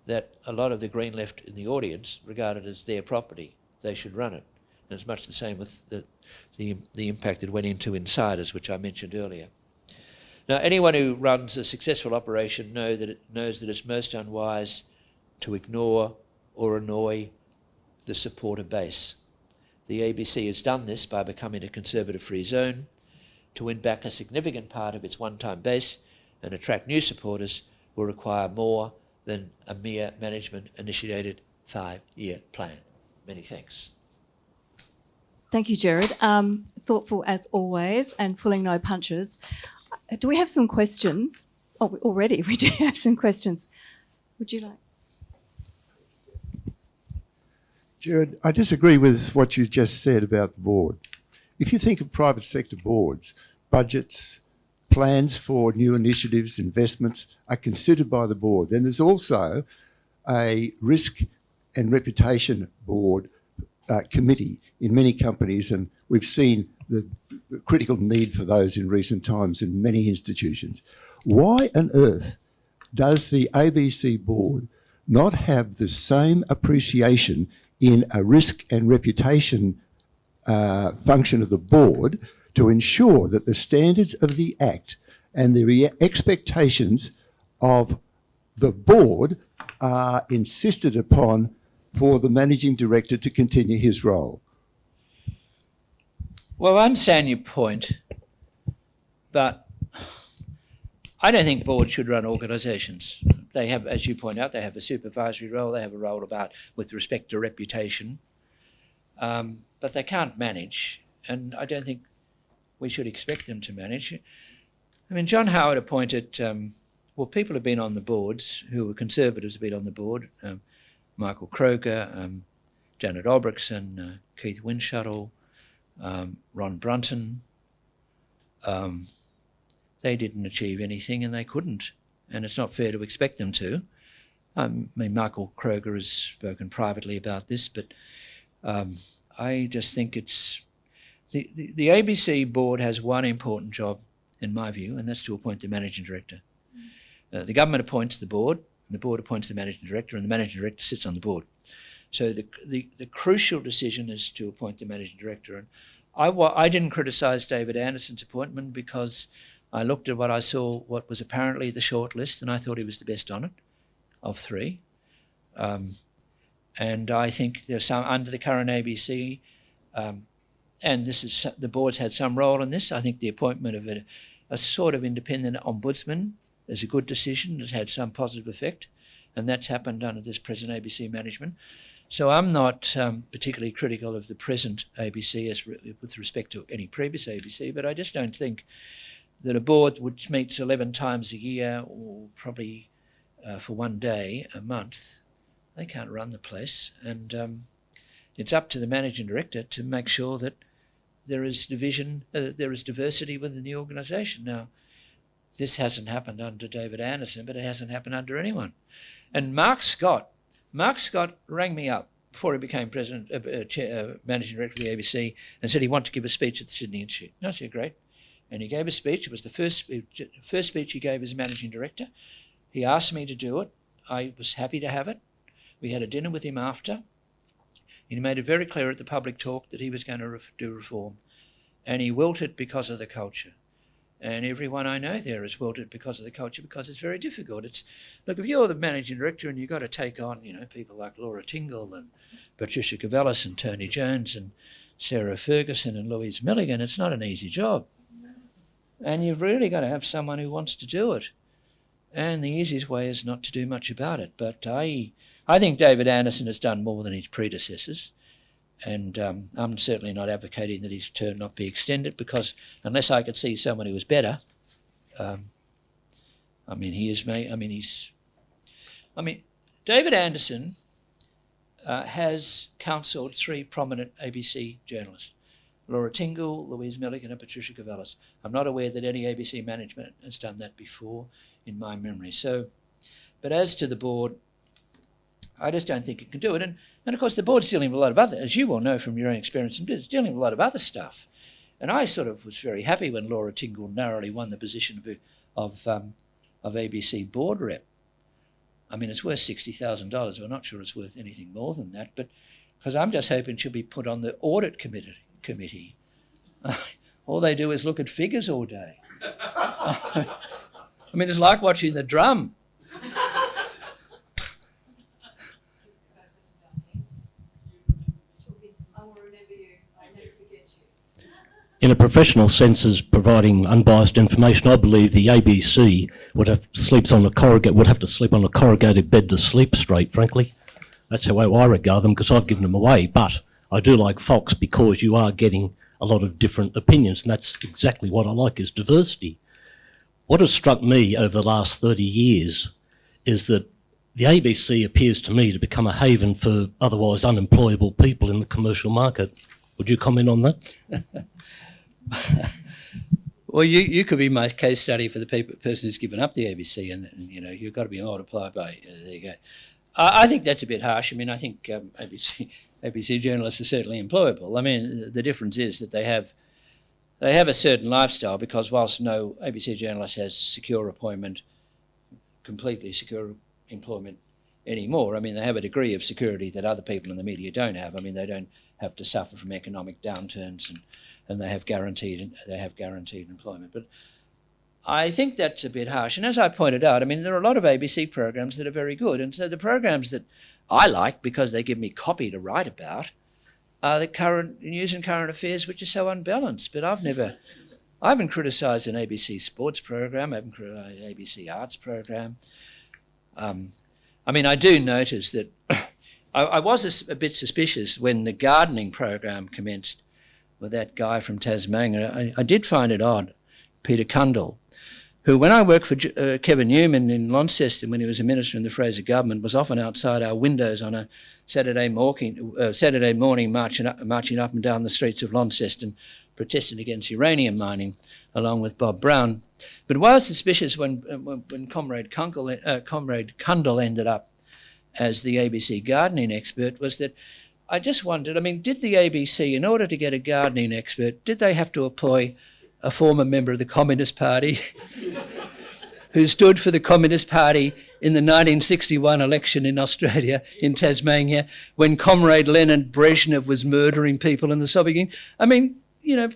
that a lot of the Green left in the audience regard it as their property. They should run it. And it's much the same with the impact that went into insiders, which I mentioned earlier. Now, anyone who runs a successful operation knows that it's most unwise to ignore or annoy the supporter base. The ABC has done this by becoming a conservative-free zone to win back a significant part of its one-time base and attract new supporters will require more than a mere management-initiated 5-year plan. Many thanks. Thank you, Gerard. Thoughtful as always and pulling no punches. Do we have some questions? Oh, already we do have some questions. Would you like? Gerard, I disagree with what you just said about the board. If you think of private sector boards, budgets, plans for new initiatives, investments are considered by the board. Then there's also a risk and reputation board committee in many companies, and we've seen the critical need for those in recent times in many institutions. Why on earth does the ABC board not have the same appreciation in a risk and reputation function of the board to ensure that the standards of the Act and the expectations of the board are insisted upon for the managing director to continue his role? Well, I understand your point, but I don't think boards should run organisations. They have, as you point out, they have a supervisory role, they have a role with respect to reputation, but they can't manage, and I don't think we should expect them to manage. I mean, John Howard appointed, people have been on the boards who were Conservatives have been on the board, Michael Kroger, Janet Albrechtsen, Keith Winshuttle, Ron Brunton. They didn't achieve anything and they couldn't, and it's not fair to expect them to. I mean, Michael Kroger has spoken privately about this, but I just think it's... The ABC board has one important job, in my view, and that's to appoint the managing director. The government appoints the board, and the board appoints the managing director, and the managing director sits on the board. So the crucial decision is to appoint the managing director. And I didn't criticise David Anderson's appointment because I looked at what I saw, what was apparently the short list, and I thought he was the best on it, of three. And I think there's some, under the current ABC, and this is, the board's had some role in this, I think the appointment of a sort of independent ombudsman is a good decision, has had some positive effect, and that's happened under this present ABC management. So I'm not particularly critical of the present ABC with respect to any previous ABC, but I just don't think that a board which meets 11 times a year, or probably for one day a month, they can't run the place. And it's up to the managing director to make sure that there is diversity within the organisation. Now, this hasn't happened under David Anderson, but it hasn't happened under anyone. And Mark Scott rang me up before he became managing director of the ABC and said he wanted to give a speech at the Sydney Institute. And I said, great. And he gave a speech. It was the first speech he gave as managing director. He asked me to do it. I was happy to have it. We had a dinner with him after. He made it very clear at the public talk that he was going to do reform. And he wilted because of the culture. And everyone I know there has wilted because of the culture, because it's very difficult. Look, if you're the managing director and you've got to take on, people like Laura Tingle and Patricia Cavellis and Tony Jones and Sarah Ferguson and Louise Milligan, it's not an easy job. And you've really got to have someone who wants to do it. And the easiest way is not to do much about it. But I think David Anderson has done more than his predecessors. And I'm certainly not advocating that his term not be extended, because unless I could see someone who was better, David Anderson has counselled three prominent ABC journalists, Laura Tingle, Louise Milligan and Patricia Cavellis. I'm not aware that any ABC management has done that before in my memory. So, but as to the board, I just don't think it can do it. And of course, the board's dealing with a lot of other, as you will know from your own experience in business, dealing with a lot of other stuff. And I sort of was very happy when Laura Tingle narrowly won the position of ABC board rep. I mean, it's worth $60,000. We're not sure it's worth anything more than that, but because I'm just hoping she'll be put on the audit committee. All they do is look at figures all day. I mean, it's like watching the drum. In a professional sense, as providing unbiased information, I believe the ABC would have to sleep on a corrugated bed to sleep straight, frankly. That's how I regard them, because I've given them away. But I do like Fox because you are getting a lot of different opinions, and that's exactly what I like, is diversity. What has struck me over the last 30 years is that the ABC appears to me to become a haven for otherwise unemployable people in the commercial market. Would you comment on that? Well, you could be my case study for the person who's given up the ABC, and you've got to be multiplied by. There you go. I think that's a bit harsh. I mean, I think ABC journalists are certainly employable. I mean, the difference is that they have a certain lifestyle, because whilst no ABC journalist has secure appointment, completely secure employment anymore, I mean, they have a degree of security that other people in the media don't have. I mean, they don't have to suffer from economic downturns, and they have guaranteed employment. But I think that's a bit harsh. And as I pointed out, I mean, there are a lot of ABC programs that are very good. And so the programs that I like, because they give me copy to write about, are the current news and current affairs, which are so unbalanced. But I haven't criticised an ABC sports program. I haven't criticised an ABC arts program. I mean, I do notice that I was a bit suspicious when the gardening program commenced with that guy from Tasmania. I did find it odd, Peter Cundall, who, when I worked for Kevin Newman in Launceston when he was a minister in the Fraser government, was often outside our windows on a Saturday morning marching up and down the streets of Launceston, protesting against uranium mining, along with Bob Brown. But what I was suspicious when Comrade Cundall ended up as the ABC gardening expert was that I just wondered, I mean, did the ABC, in order to get a gardening expert, did they have to employ a former member of the Communist Party who stood for the Communist Party in the 1961 election in Australia, in Tasmania, when Comrade Leonid Brezhnev was murdering people in the Soviet Union? I mean,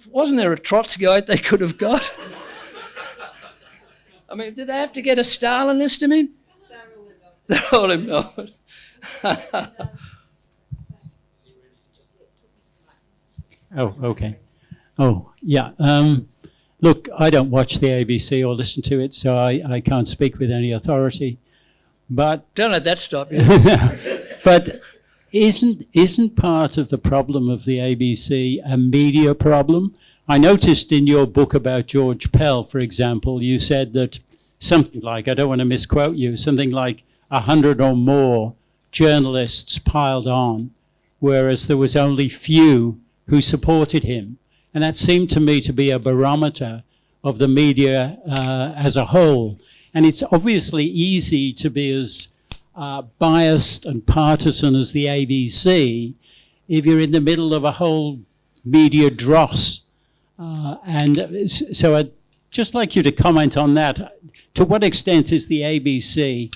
wasn't there a Trotskyite they could have got? I mean, did they have to get a Stalinist? I mean, they're all in Melbourne. Oh, okay. Oh, yeah. Look, I don't watch the ABC or listen to it, so I can't speak with any authority. But don't let that stop you. But isn't part of the problem of the ABC a media problem? I noticed in your book about George Pell, for example, you said that something like, I don't want to misquote you, something like 100 or more journalists piled on, whereas there was only few who supported him. And that seemed to me to be a barometer of the media as a whole. And it's obviously easy to be as biased and partisan as the ABC if you're in the middle of a whole media dross. And so I'd just like you to comment on that. To what extent is the ABC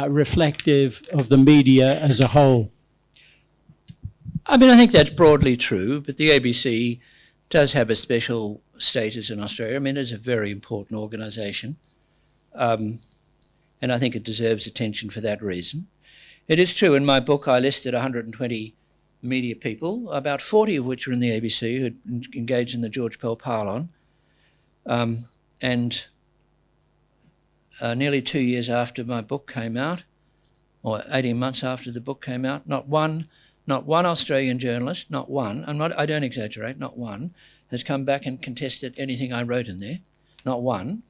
reflective of the media as a whole? I mean, I think that's broadly true, but the ABC does have a special status in Australia. I mean, it's a very important organisation, and I think it deserves attention for that reason. It is true, in my book I listed 120 media people, about 40 of which are in the ABC who engaged in the George Pell pile-on, and nearly 2 years after my book came out, or 18 months after the book came out, not one Australian journalist, not one, I don't exaggerate, not one, has come back and contested anything I wrote in there, not one.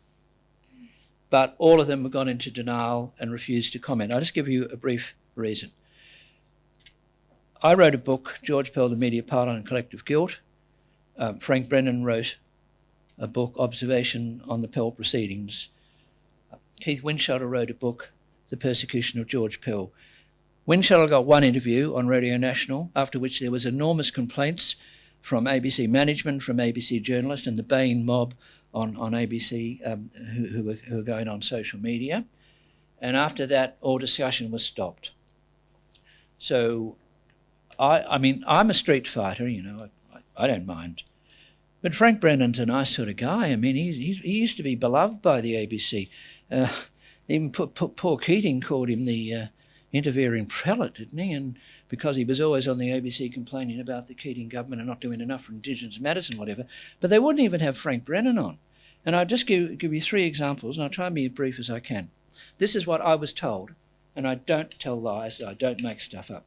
But all of them have gone into denial and refused to comment. I'll just give you a brief reason. I wrote a book, George Pell, The Media Pile-on and Collective Guilt. Frank Brennan wrote a book, Observation on the Pell Proceedings. Keith Windschalter wrote a book, The Persecution of George Pell. Winchell got one interview on Radio National, after which there was enormous complaints from ABC management, from ABC journalists, and the Bain mob on ABC who were going on social media. And after that, all discussion was stopped. So, I mean, I'm a street fighter, you know, I don't mind. But Frank Brennan's a nice sort of guy. I mean, he used to be beloved by the ABC. Even poor Keating called him the interfering prelate, didn't he? And because he was always on the ABC complaining about the Keating government and not doing enough for Indigenous matters and whatever. But they wouldn't even have Frank Brennan on. And I'll just give you 3 examples, and I'll try and be as brief as I can. This is what I was told, and I don't tell lies, I don't make stuff up.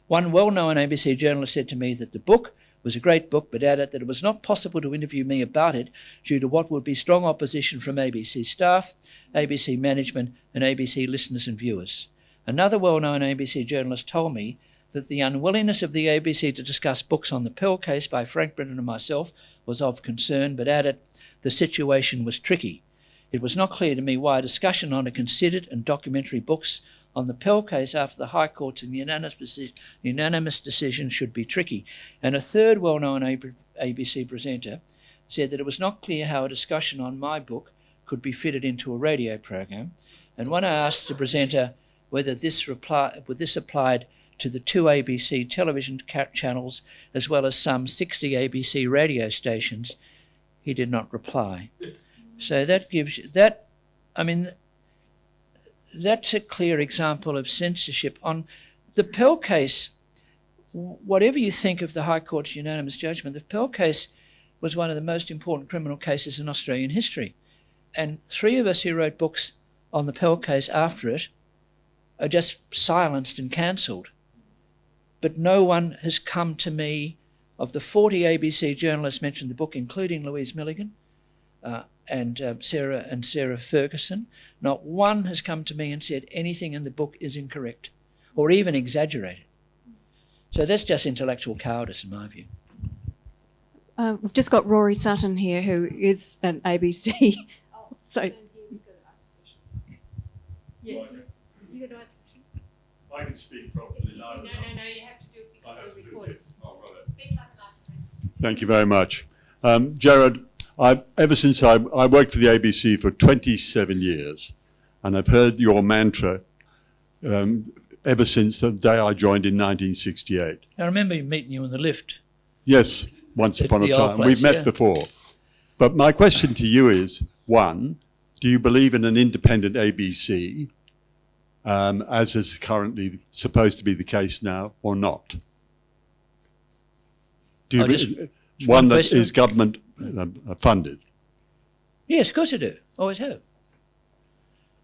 One well-known ABC journalist said to me that the book was a great book, but added that it was not possible to interview me about it due to what would be strong opposition from ABC staff, ABC management, and ABC listeners and viewers. Another well-known ABC journalist told me that the unwillingness of the ABC to discuss books on the Pearl case by Frank Brennan and myself was of concern, but added the situation was tricky. It was not clear to me why a discussion on a considered and documentary books on the Pell case after the High Court's unanimous decision should be tricky. And a third well-known ABC presenter said that it was not clear how a discussion on my book could be fitted into a radio program. And when I asked the presenter whether this applied to the 2 ABC television channels as well as some 60 ABC radio stations, he did not reply. So that gives you that. I mean, that's a clear example of censorship. On the Pell case, whatever you think of the High Court's unanimous judgment, the Pell case was one of the most important criminal cases in Australian history. And 3 of us who wrote books on the Pell case after it are just silenced and cancelled. But no one has come to me. Of the 40 ABC journalists mentioned in the book, including Louise Milligan and Sarah Ferguson, not one has come to me and said anything in the book is incorrect or even exaggerated. So that's just intellectual cowardice in my view. We've just got Rory Sutton here, who is an ABC. So, yes, you're going to ask a question. I can speak properly now. No, you have to do it because we're recording. Oh, right. Speak like last time. Thank you very much. Gerard, ever since I worked for the ABC for 27 years, and I've heard your mantra ever since the day I joined in 1968. I remember meeting you in the lift. Yes, once upon a time. We've met before. But my question to you is, 1, do you believe in an independent ABC, as is currently supposed to be the case now, or not? Do you one that is government funded? Yes, of course I do. Always have.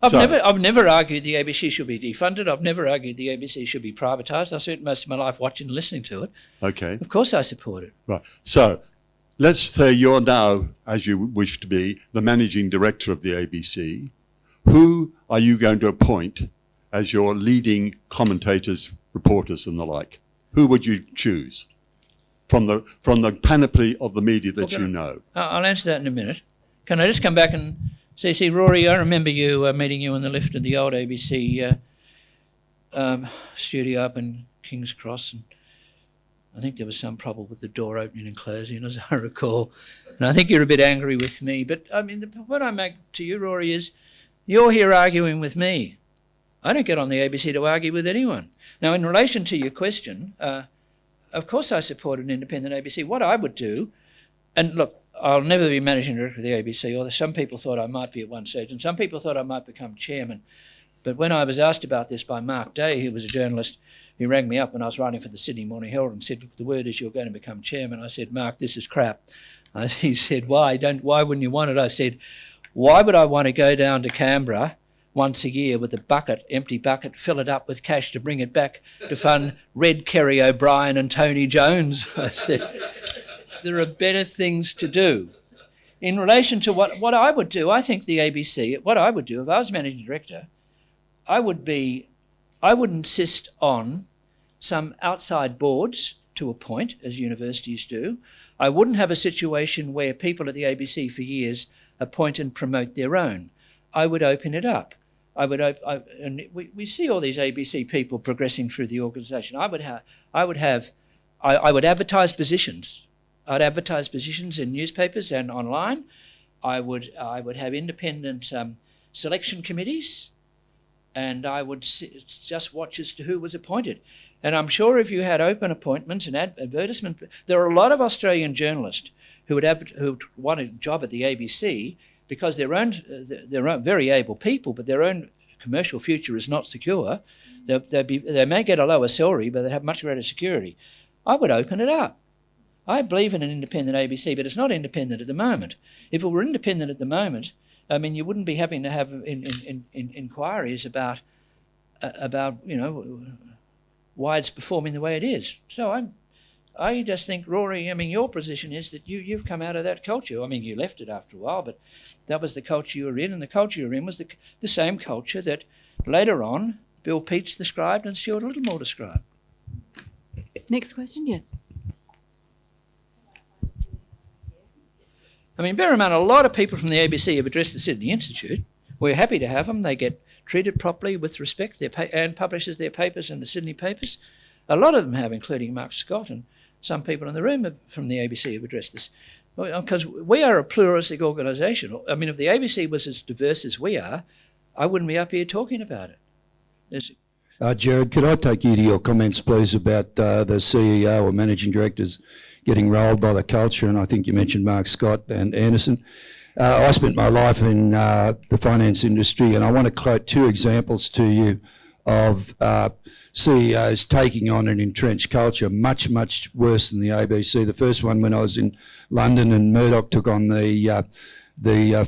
I've never argued the ABC should be defunded. I've never argued the ABC should be privatised. I spent most of my life watching and listening to it. Okay. Of course I support it. Right. So let's say you're now, as you wish to be, the managing director of the ABC. Who are you going to appoint as your leading commentators, reporters and the like? Who would you choose from the panoply of the media that you know? I'll answer that in a minute. Can I just come back and see, Rory, I remember you meeting you in the lift at the old ABC studio up in King's Cross, and I think there was some problem with the door opening and closing, as I recall. And I think you're a bit angry with me. But, I mean, the point I make to you, Rory, is you're here arguing with me. I don't get on the ABC to argue with anyone. Now, in relation to your question, of course I support an independent ABC. What I would do, and look, I'll never be managing director of the ABC, although some people thought I might be at one stage, and some people thought I might become chairman. But when I was asked about this by Mark Day, who was a journalist, he rang me up when I was writing for the Sydney Morning Herald and said, "If the word is you're going to become chairman." I said, "Mark, this is crap." He said, why wouldn't you want it? I said, why would I want to go down to Canberra once a year with a bucket, empty bucket, fill it up with cash to bring it back to fund Red Kerry O'Brien and Tony Jones? I said, there are better things to do. In relation to what I would do, I think the ABC, what I would do if I was managing director, I would insist on some outside boards to appoint, as universities do. I wouldn't have a situation where people at the ABC for years appoint and promote their own. I would open it up. and we see all these ABC people progressing through the organisation. I would advertise positions. I'd advertise positions in newspapers and online. I would have independent selection committees, and I would just watch as to who was appointed. And I'm sure if you had open appointments and advertisement, there are a lot of Australian journalists who would want a job at the ABC because they're very able people, but their own commercial future is not secure. They may get a lower salary, but they have much greater security. I would open it up. I believe in an independent ABC, but it's not independent at the moment. If it were independent at the moment, I mean, you wouldn't be having to have inquiries about why it's performing the way it is. So I just think, Rory, I mean, your position is that you've come out of that culture. I mean, you left it after a while, but that was the culture you were in, and the culture you were in was the same culture that later on Bill Peach described and Stuart Littlemore described. Next question, yes. I mean, bear in mind, a lot of people from the ABC have addressed the Sydney Institute. We're happy to have them. They get treated properly with respect. Anne publishes their papers in the Sydney papers. A lot of them have, including Mark Scott, and some people in the room from the ABC have addressed this. Because we are a pluralistic organisation. I mean, if the ABC was as diverse as we are, I wouldn't be up here talking about it. Gerard, could I take you to your comments, please, about the CEO or managing directors getting rolled by the culture? And I think you mentioned Mark Scott and Anderson. I spent my life in the finance industry, and I want to quote two examples to you of CEOs taking on an entrenched culture, much, much worse than the ABC. The first one when I was in London and Murdoch took on the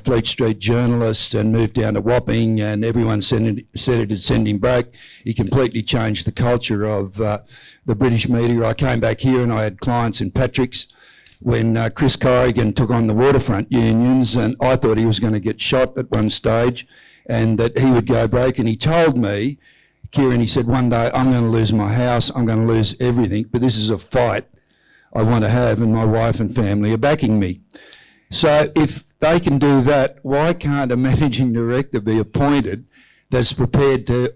Fleet Street journalist and moved down to Wapping, and everyone said it'd send him back. He completely changed the culture of the British media. I came back here and I had clients in Patrick's when Chris Corrigan took on the waterfront unions, and I thought he was going to get shot at one stage and that he would go broke. And he told me, Kieran, he said, one day I'm going to lose my house, I'm going to lose everything, but this is a fight I want to have, and my wife and family are backing me. So if they can do that, why can't a managing director be appointed that's prepared to...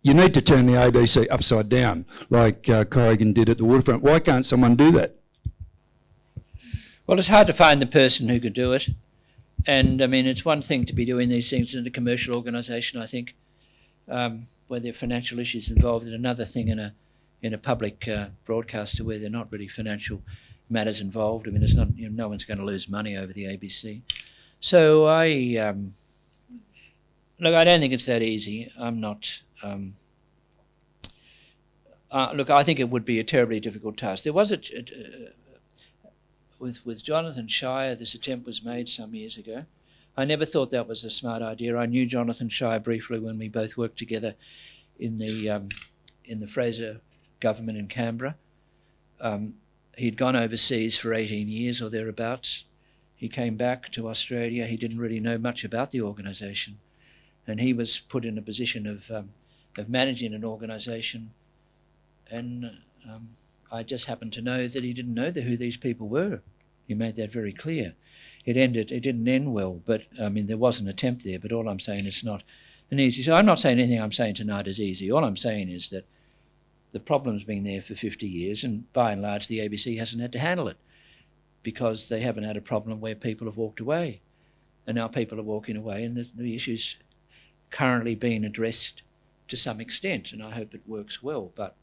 you need to turn the ABC upside down, like Corrigan did at the waterfront. Why can't someone do that? Well, it's hard to find the person who could do it. And, I mean, it's one thing to be doing these things in a commercial organisation, I think, where there are financial issues involved, and another thing in a public broadcaster where there are not really financial matters involved. I mean, it's not, no one's going to lose money over the ABC. So look, I don't think it's that easy. I'm not... look, I think it would be a terribly difficult task. There was with Jonathan Shire, this attempt was made some years ago. I never thought that was a smart idea. I knew Jonathan Shire briefly when we both worked together in the Fraser government in Canberra. He'd gone overseas for 18 years or thereabouts. He came back to Australia. He didn't really know much about the organisation, and he was put in a position of managing an organisation, and I just happened to know that he didn't know who these people were. He made that very clear. It didn't end well, but I mean, there was an attempt there, but all I'm saying is not an easy. So I'm not saying anything I'm saying tonight is easy. All I'm saying is that the problem's been there for 50 years, and by and large the ABC hasn't had to handle it because they haven't had a problem where people have walked away. And now people are walking away, and the issue's currently being addressed to some extent, and I hope it works well, but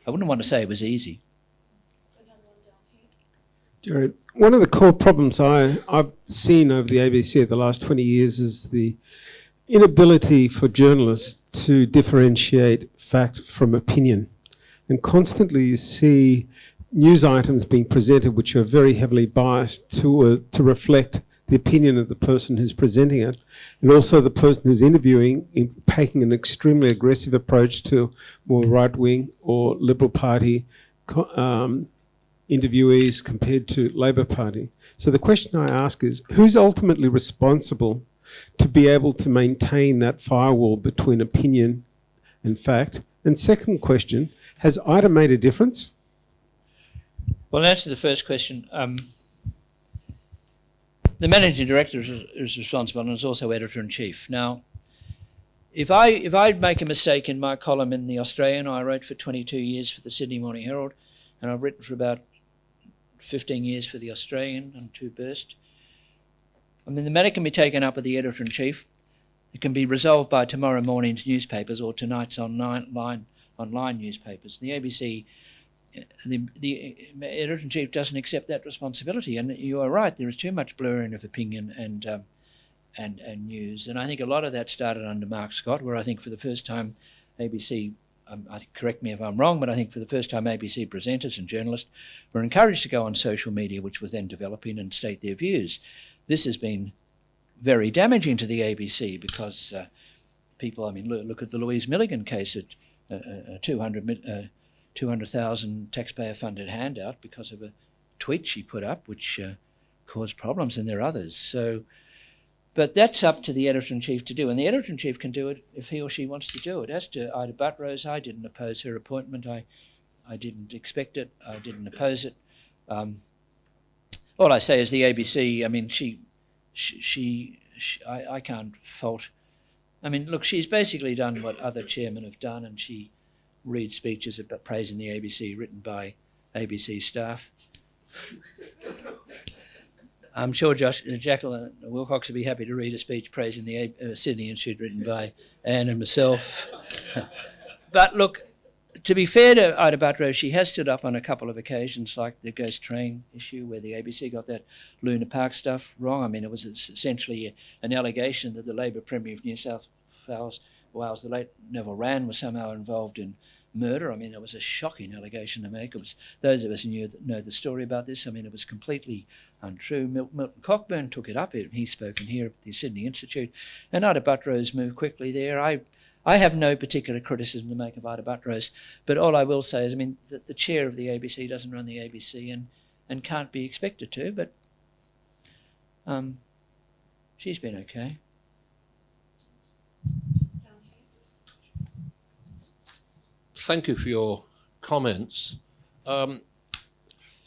I wouldn't want to say it was easy. Gerard, one of the core problems I've seen over the ABC over the last 20 years is the inability for journalists to differentiate fact from opinion. And constantly you see news items being presented which are very heavily biased to reflect the opinion of the person who's presenting it, and also the person who's interviewing taking an extremely aggressive approach to more right-wing or Liberal Party interviewees compared to Labor Party. So the question I ask is, who's ultimately responsible to be able to maintain that firewall between opinion and fact? And second question, has IDA made a difference? Well, in answer to the first question, the managing director is responsible and is also editor-in-chief. Now, if I make a mistake in my column in the Australian, I wrote for 22 years for the Sydney Morning Herald, and I've written for about 15 years for the Australian and 2 Burst. I mean, the matter can be taken up with the editor-in-chief. It can be resolved by tomorrow morning's newspapers or tonight's online newspapers. The ABC, the editor-in-chief doesn't accept that responsibility, and you are right. There is too much blurring of opinion and news, and I think a lot of that started under Mark Scott, where I think for the first time ABC, correct me if I'm wrong, but I think for the first time ABC presenters and journalists were encouraged to go on social media, which was then developing, and state their views. This has been very damaging to the ABC because people, I mean, look at the Louise Milligan case, at a 200,000 taxpayer-funded handout because of a tweet she put up, which caused problems, and there are others. So, but that's up to the editor-in-chief to do, and the editor-in-chief can do it if he or she wants to do it. As to Ida Buttrose, I didn't oppose her appointment. I didn't expect it. I didn't oppose it. All I say is the ABC, I mean, I can't fault. I mean, look, she's basically done what other chairmen have done, and she reads speeches about praising the ABC written by ABC staff. I'm sure Jacquelynne Willcox would be happy to read a speech praising the Sydney Institute written by Anne and myself. But look, to be fair to Ida Buttrose, she has stood up on a couple of occasions, like the ghost train issue where the ABC got that Luna Park stuff wrong. I mean, it was essentially an allegation that the Labor Premier of New South Wales, the late Neville Wran, was somehow involved in murder. I mean, it was a shocking allegation to make. It was, those of us who know the story about this, I mean, it was completely untrue. Milton Cockburn took it up. He's spoken here at the Sydney Institute, and Ida Buttrose moved quickly there. I have no particular criticism to make of Ida Buttrose, but all I will say is, I mean, the chair of the ABC doesn't run the ABC and can't be expected to, but she's been okay. Thank you for your comments. I'm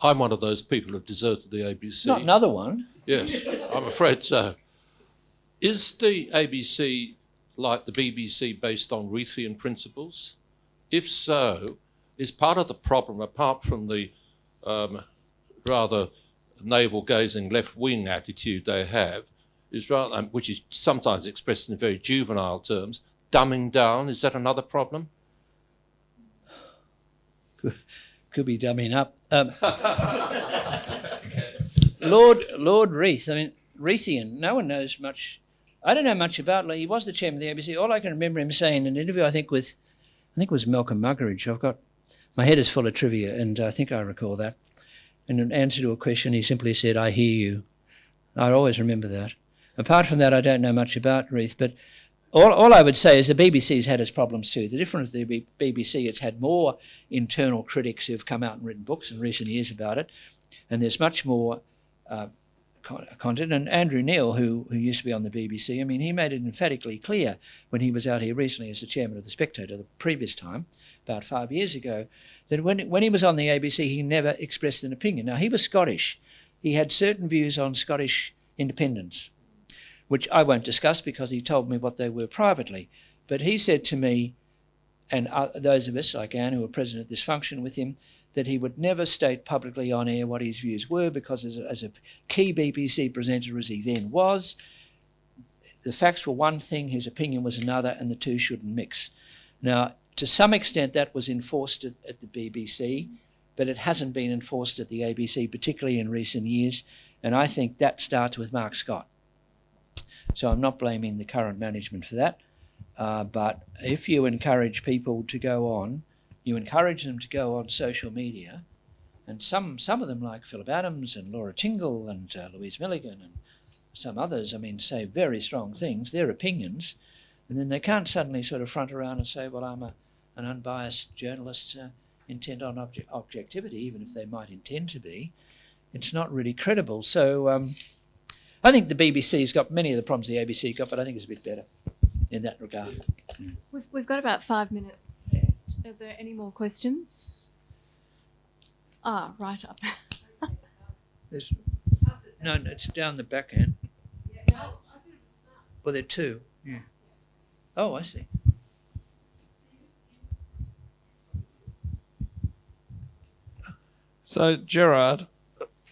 one of those people who have deserted the ABC. Not another one. Yes, I'm afraid so. Is the ABC like the BBC based on Reithian principles? If so, is part of the problem, apart from the rather navel-gazing left-wing attitude they have, is rather, which is sometimes expressed in very juvenile terms, dumbing down? Is that another problem? Could be dumbing up. Lord Reith, I mean, Reithian, no one knows much. I don't know much about. He was the chairman of the ABC. All I can remember him saying in an interview, I think it was Malcolm Muggeridge. My head is full of trivia, and I think I recall that. In an answer to a question, he simply said, "I hear you." I always remember that. Apart from that, I don't know much about Reith, but all I would say is the BBC's had its problems too. The difference with the BBC, it's had more internal critics who've come out and written books in recent years about it, and there's much more content. And Andrew Neil, who used to be on the BBC, I mean, he made it emphatically clear when he was out here recently as the chairman of The Spectator the previous time, about 5 years ago, that when he was on the ABC, he never expressed an opinion. Now, he was Scottish. He had certain views on Scottish independence, which I won't discuss because he told me what they were privately. But he said to me, and those of us like Anne who were present at this function with him, that he would never state publicly on air what his views were because as a key BBC presenter as he then was, the facts were one thing, his opinion was another, and the two shouldn't mix. Now, to some extent that was enforced at the BBC, but it hasn't been enforced at the ABC, particularly in recent years, and I think that starts with Mark Scott. So I'm not blaming the current management for that, but if you encourage people to go on, you encourage them to go on social media, and some of them like Philip Adams and Laura Tingle and Louise Milligan and some others, I mean, say very strong things, their opinions, and then they can't suddenly sort of front around and say, well, I'm an unbiased journalist intent on objectivity, even if they might intend to be. It's not really credible. So I think the BBC's got many of the problems the ABC got, but I think it's a bit better in that regard. We've got about 5 minutes left. Are there any more questions? Right up. No, it's down the back end. Well, there are two. Yeah. Oh, I see. So, Gerard,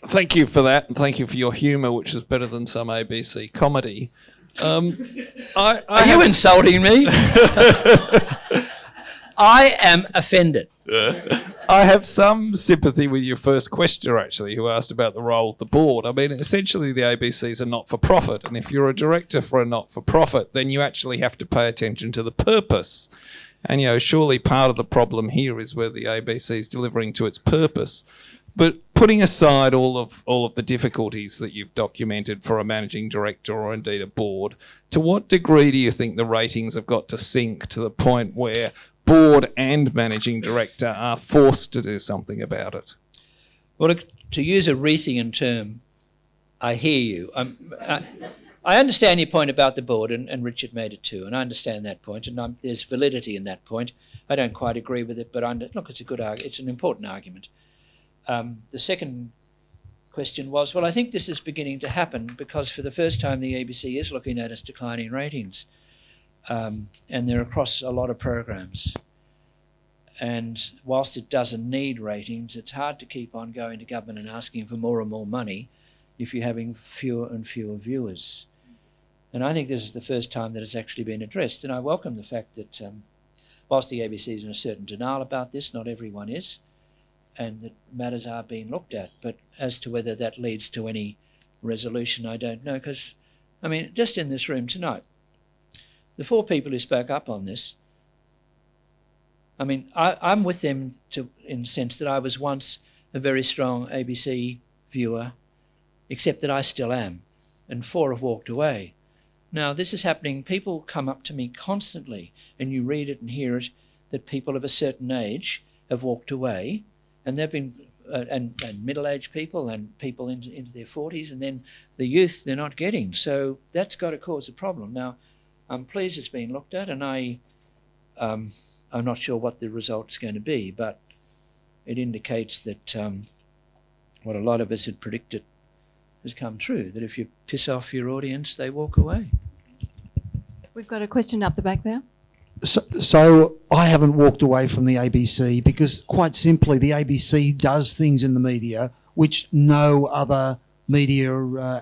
thank you for that, and thank you for your humour, which is better than some ABC comedy. Are you insulting me? I am offended. I have some sympathy with your first questioner, actually, who asked about the role of the board. I mean, essentially, the ABC is a not-for-profit, and if you're a director for a not-for-profit, then you actually have to pay attention to the purpose. And, surely part of the problem here is where the ABC is delivering to its purpose. But putting aside all of the difficulties that you've documented for a managing director or indeed a board, to what degree do you think the ratings have got to sink to the point where board and managing director are forced to do something about it? Well, to use a Reithian term, I hear you. I understand your point about the board, and Richard made it too, and I understand that point, and there's validity in that point. I don't quite agree with it, but look, it's a good argument. It's an important argument. The second question was, well, I think this is beginning to happen because for the first time the ABC is looking at its declining ratings, and they're across a lot of programs. And whilst it doesn't need ratings, it's hard to keep on going to government and asking for more and more money if you're having fewer and fewer viewers. And I think this is the first time that it's actually been addressed. And I welcome the fact that whilst the ABC is in a certain denial about this, not everyone is, and that matters are being looked at. But as to whether that leads to any resolution, I don't know. Because, I mean, just in this room tonight, the 4 people who spoke up on this, I mean, I'm with them in the sense that I was once a very strong ABC viewer, except that I still am, and 4 have walked away. Now, this is happening. People come up to me constantly, and you read it and hear it, that people of a certain age have walked away, and they've been, and middle-aged people and people into their 40s, and then the youth they're not getting. So that's got to cause a problem. Now, I'm pleased it's been looked at, and I'm not sure what the result's going to be, but it indicates that what a lot of us had predicted has come true, that if you piss off your audience, they walk away. We've got a question up the back there. So I haven't walked away from the ABC because, quite simply, the ABC does things in the media which no other media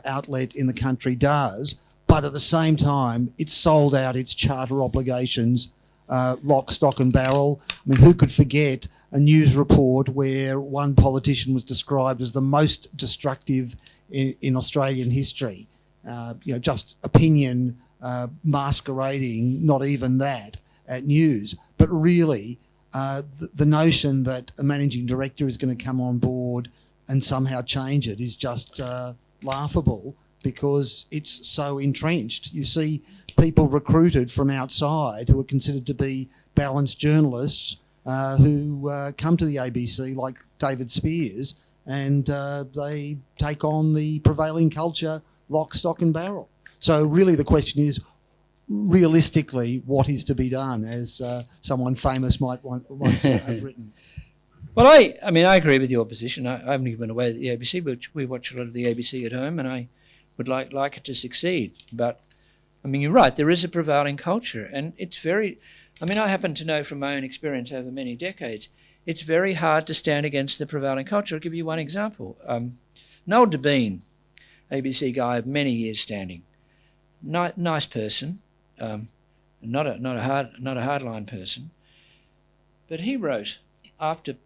outlet in the country does, but at the same time, it's sold out its charter obligations, lock, stock and barrel. I mean, who could forget a news report where one politician was described as the most destructive in Australian history? Just opinion masquerading, not even that, at news. But really, the notion that a managing director is going to come on board and somehow change it is just laughable because it's so entrenched. You see people recruited from outside who are considered to be balanced journalists who come to the ABC, like David Spears, and they take on the prevailing culture, lock, stock and barrel. So really the question is, realistically, what is to be done, as someone famous might once have written? Well, I mean, I agree with your position. I haven't given away the ABC, but we watch a lot of the ABC at home, and I would like it to succeed. But, I mean, you're right, there is a prevailing culture, and it's very... I mean, I happen to know from my own experience over many decades, it's very hard to stand against the prevailing culture. I'll give you one example. Noel Debien, ABC guy of many years standing, nice person, not a hardline person, but he wrote after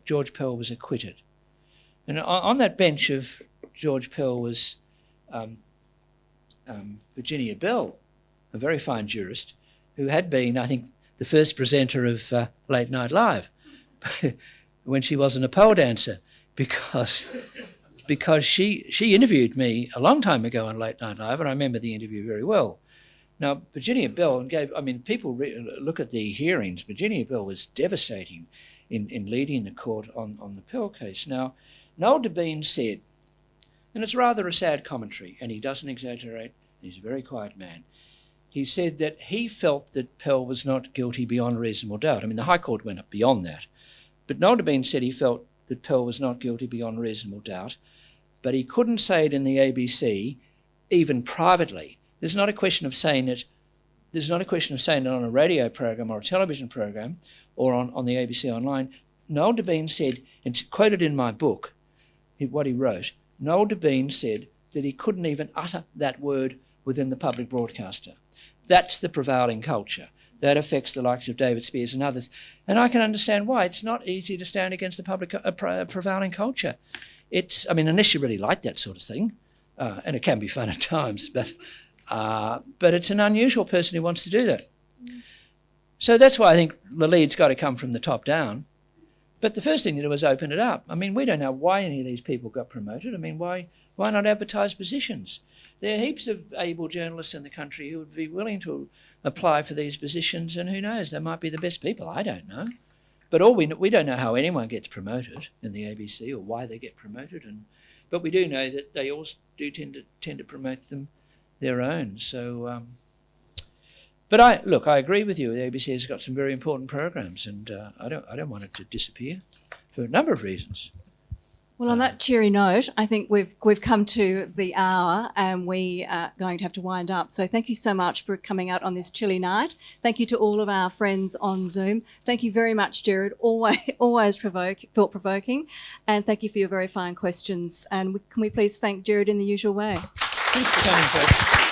George Pell was acquitted, and on that bench of George Pell was Virginia Bell, a very fine jurist, who had been, I think, the first presenter of Late Night Live when she wasn't a pole dancer, because she interviewed me a long time ago on Late Night Live, and I remember the interview very well. Now, Virginia Bell people look at the hearings. Virginia Bell was devastating in leading the court on the Pell case. Now, Noel Debien said, and it's rather a sad commentary, and he doesn't exaggerate, he's a very quiet man. He said that he felt that Pell was not guilty beyond reasonable doubt. I mean, the High Court went up beyond that. But Noel Debien said he felt that Pell was not guilty beyond reasonable doubt, but he couldn't say it in the ABC, even privately. There's not a question of saying it there's not a question of saying it on a radio program or a television program or on the ABC Online. Noel Debien said, and it's quoted in my book, what he wrote, Noel Debien said that he couldn't even utter that word within the public broadcaster. That's the prevailing culture. That affects the likes of David Spears and others. And I can understand why. It's not easy to stand against the public prevailing culture. Unless you really like that sort of thing, and it can be fun at times, but it's an unusual person who wants to do that. So that's why I think the lead's got to come from the top down. But the first thing to do is open it up. I mean, we don't know why any of these people got promoted. I mean, why not advertise positions? There are heaps of able journalists in the country who would be willing to apply for these positions, and who knows, they might be the best people. I don't know. But we don't know how anyone gets promoted in the ABC or why they get promoted. But we do know that they all do tend to promote them their own. So, but I agree with you. The ABC has got some very important programs, and I don't want it to disappear for a number of reasons. Well, on that cheery note, I think we've come to the hour and we are going to have to wind up. So thank you so much for coming out on this chilly night. Thank you to all of our friends on Zoom. Thank you very much, Gerard. Always thought-provoking. And thank you for your very fine questions. And can we please thank Gerard in the usual way? Thanks for coming, folks.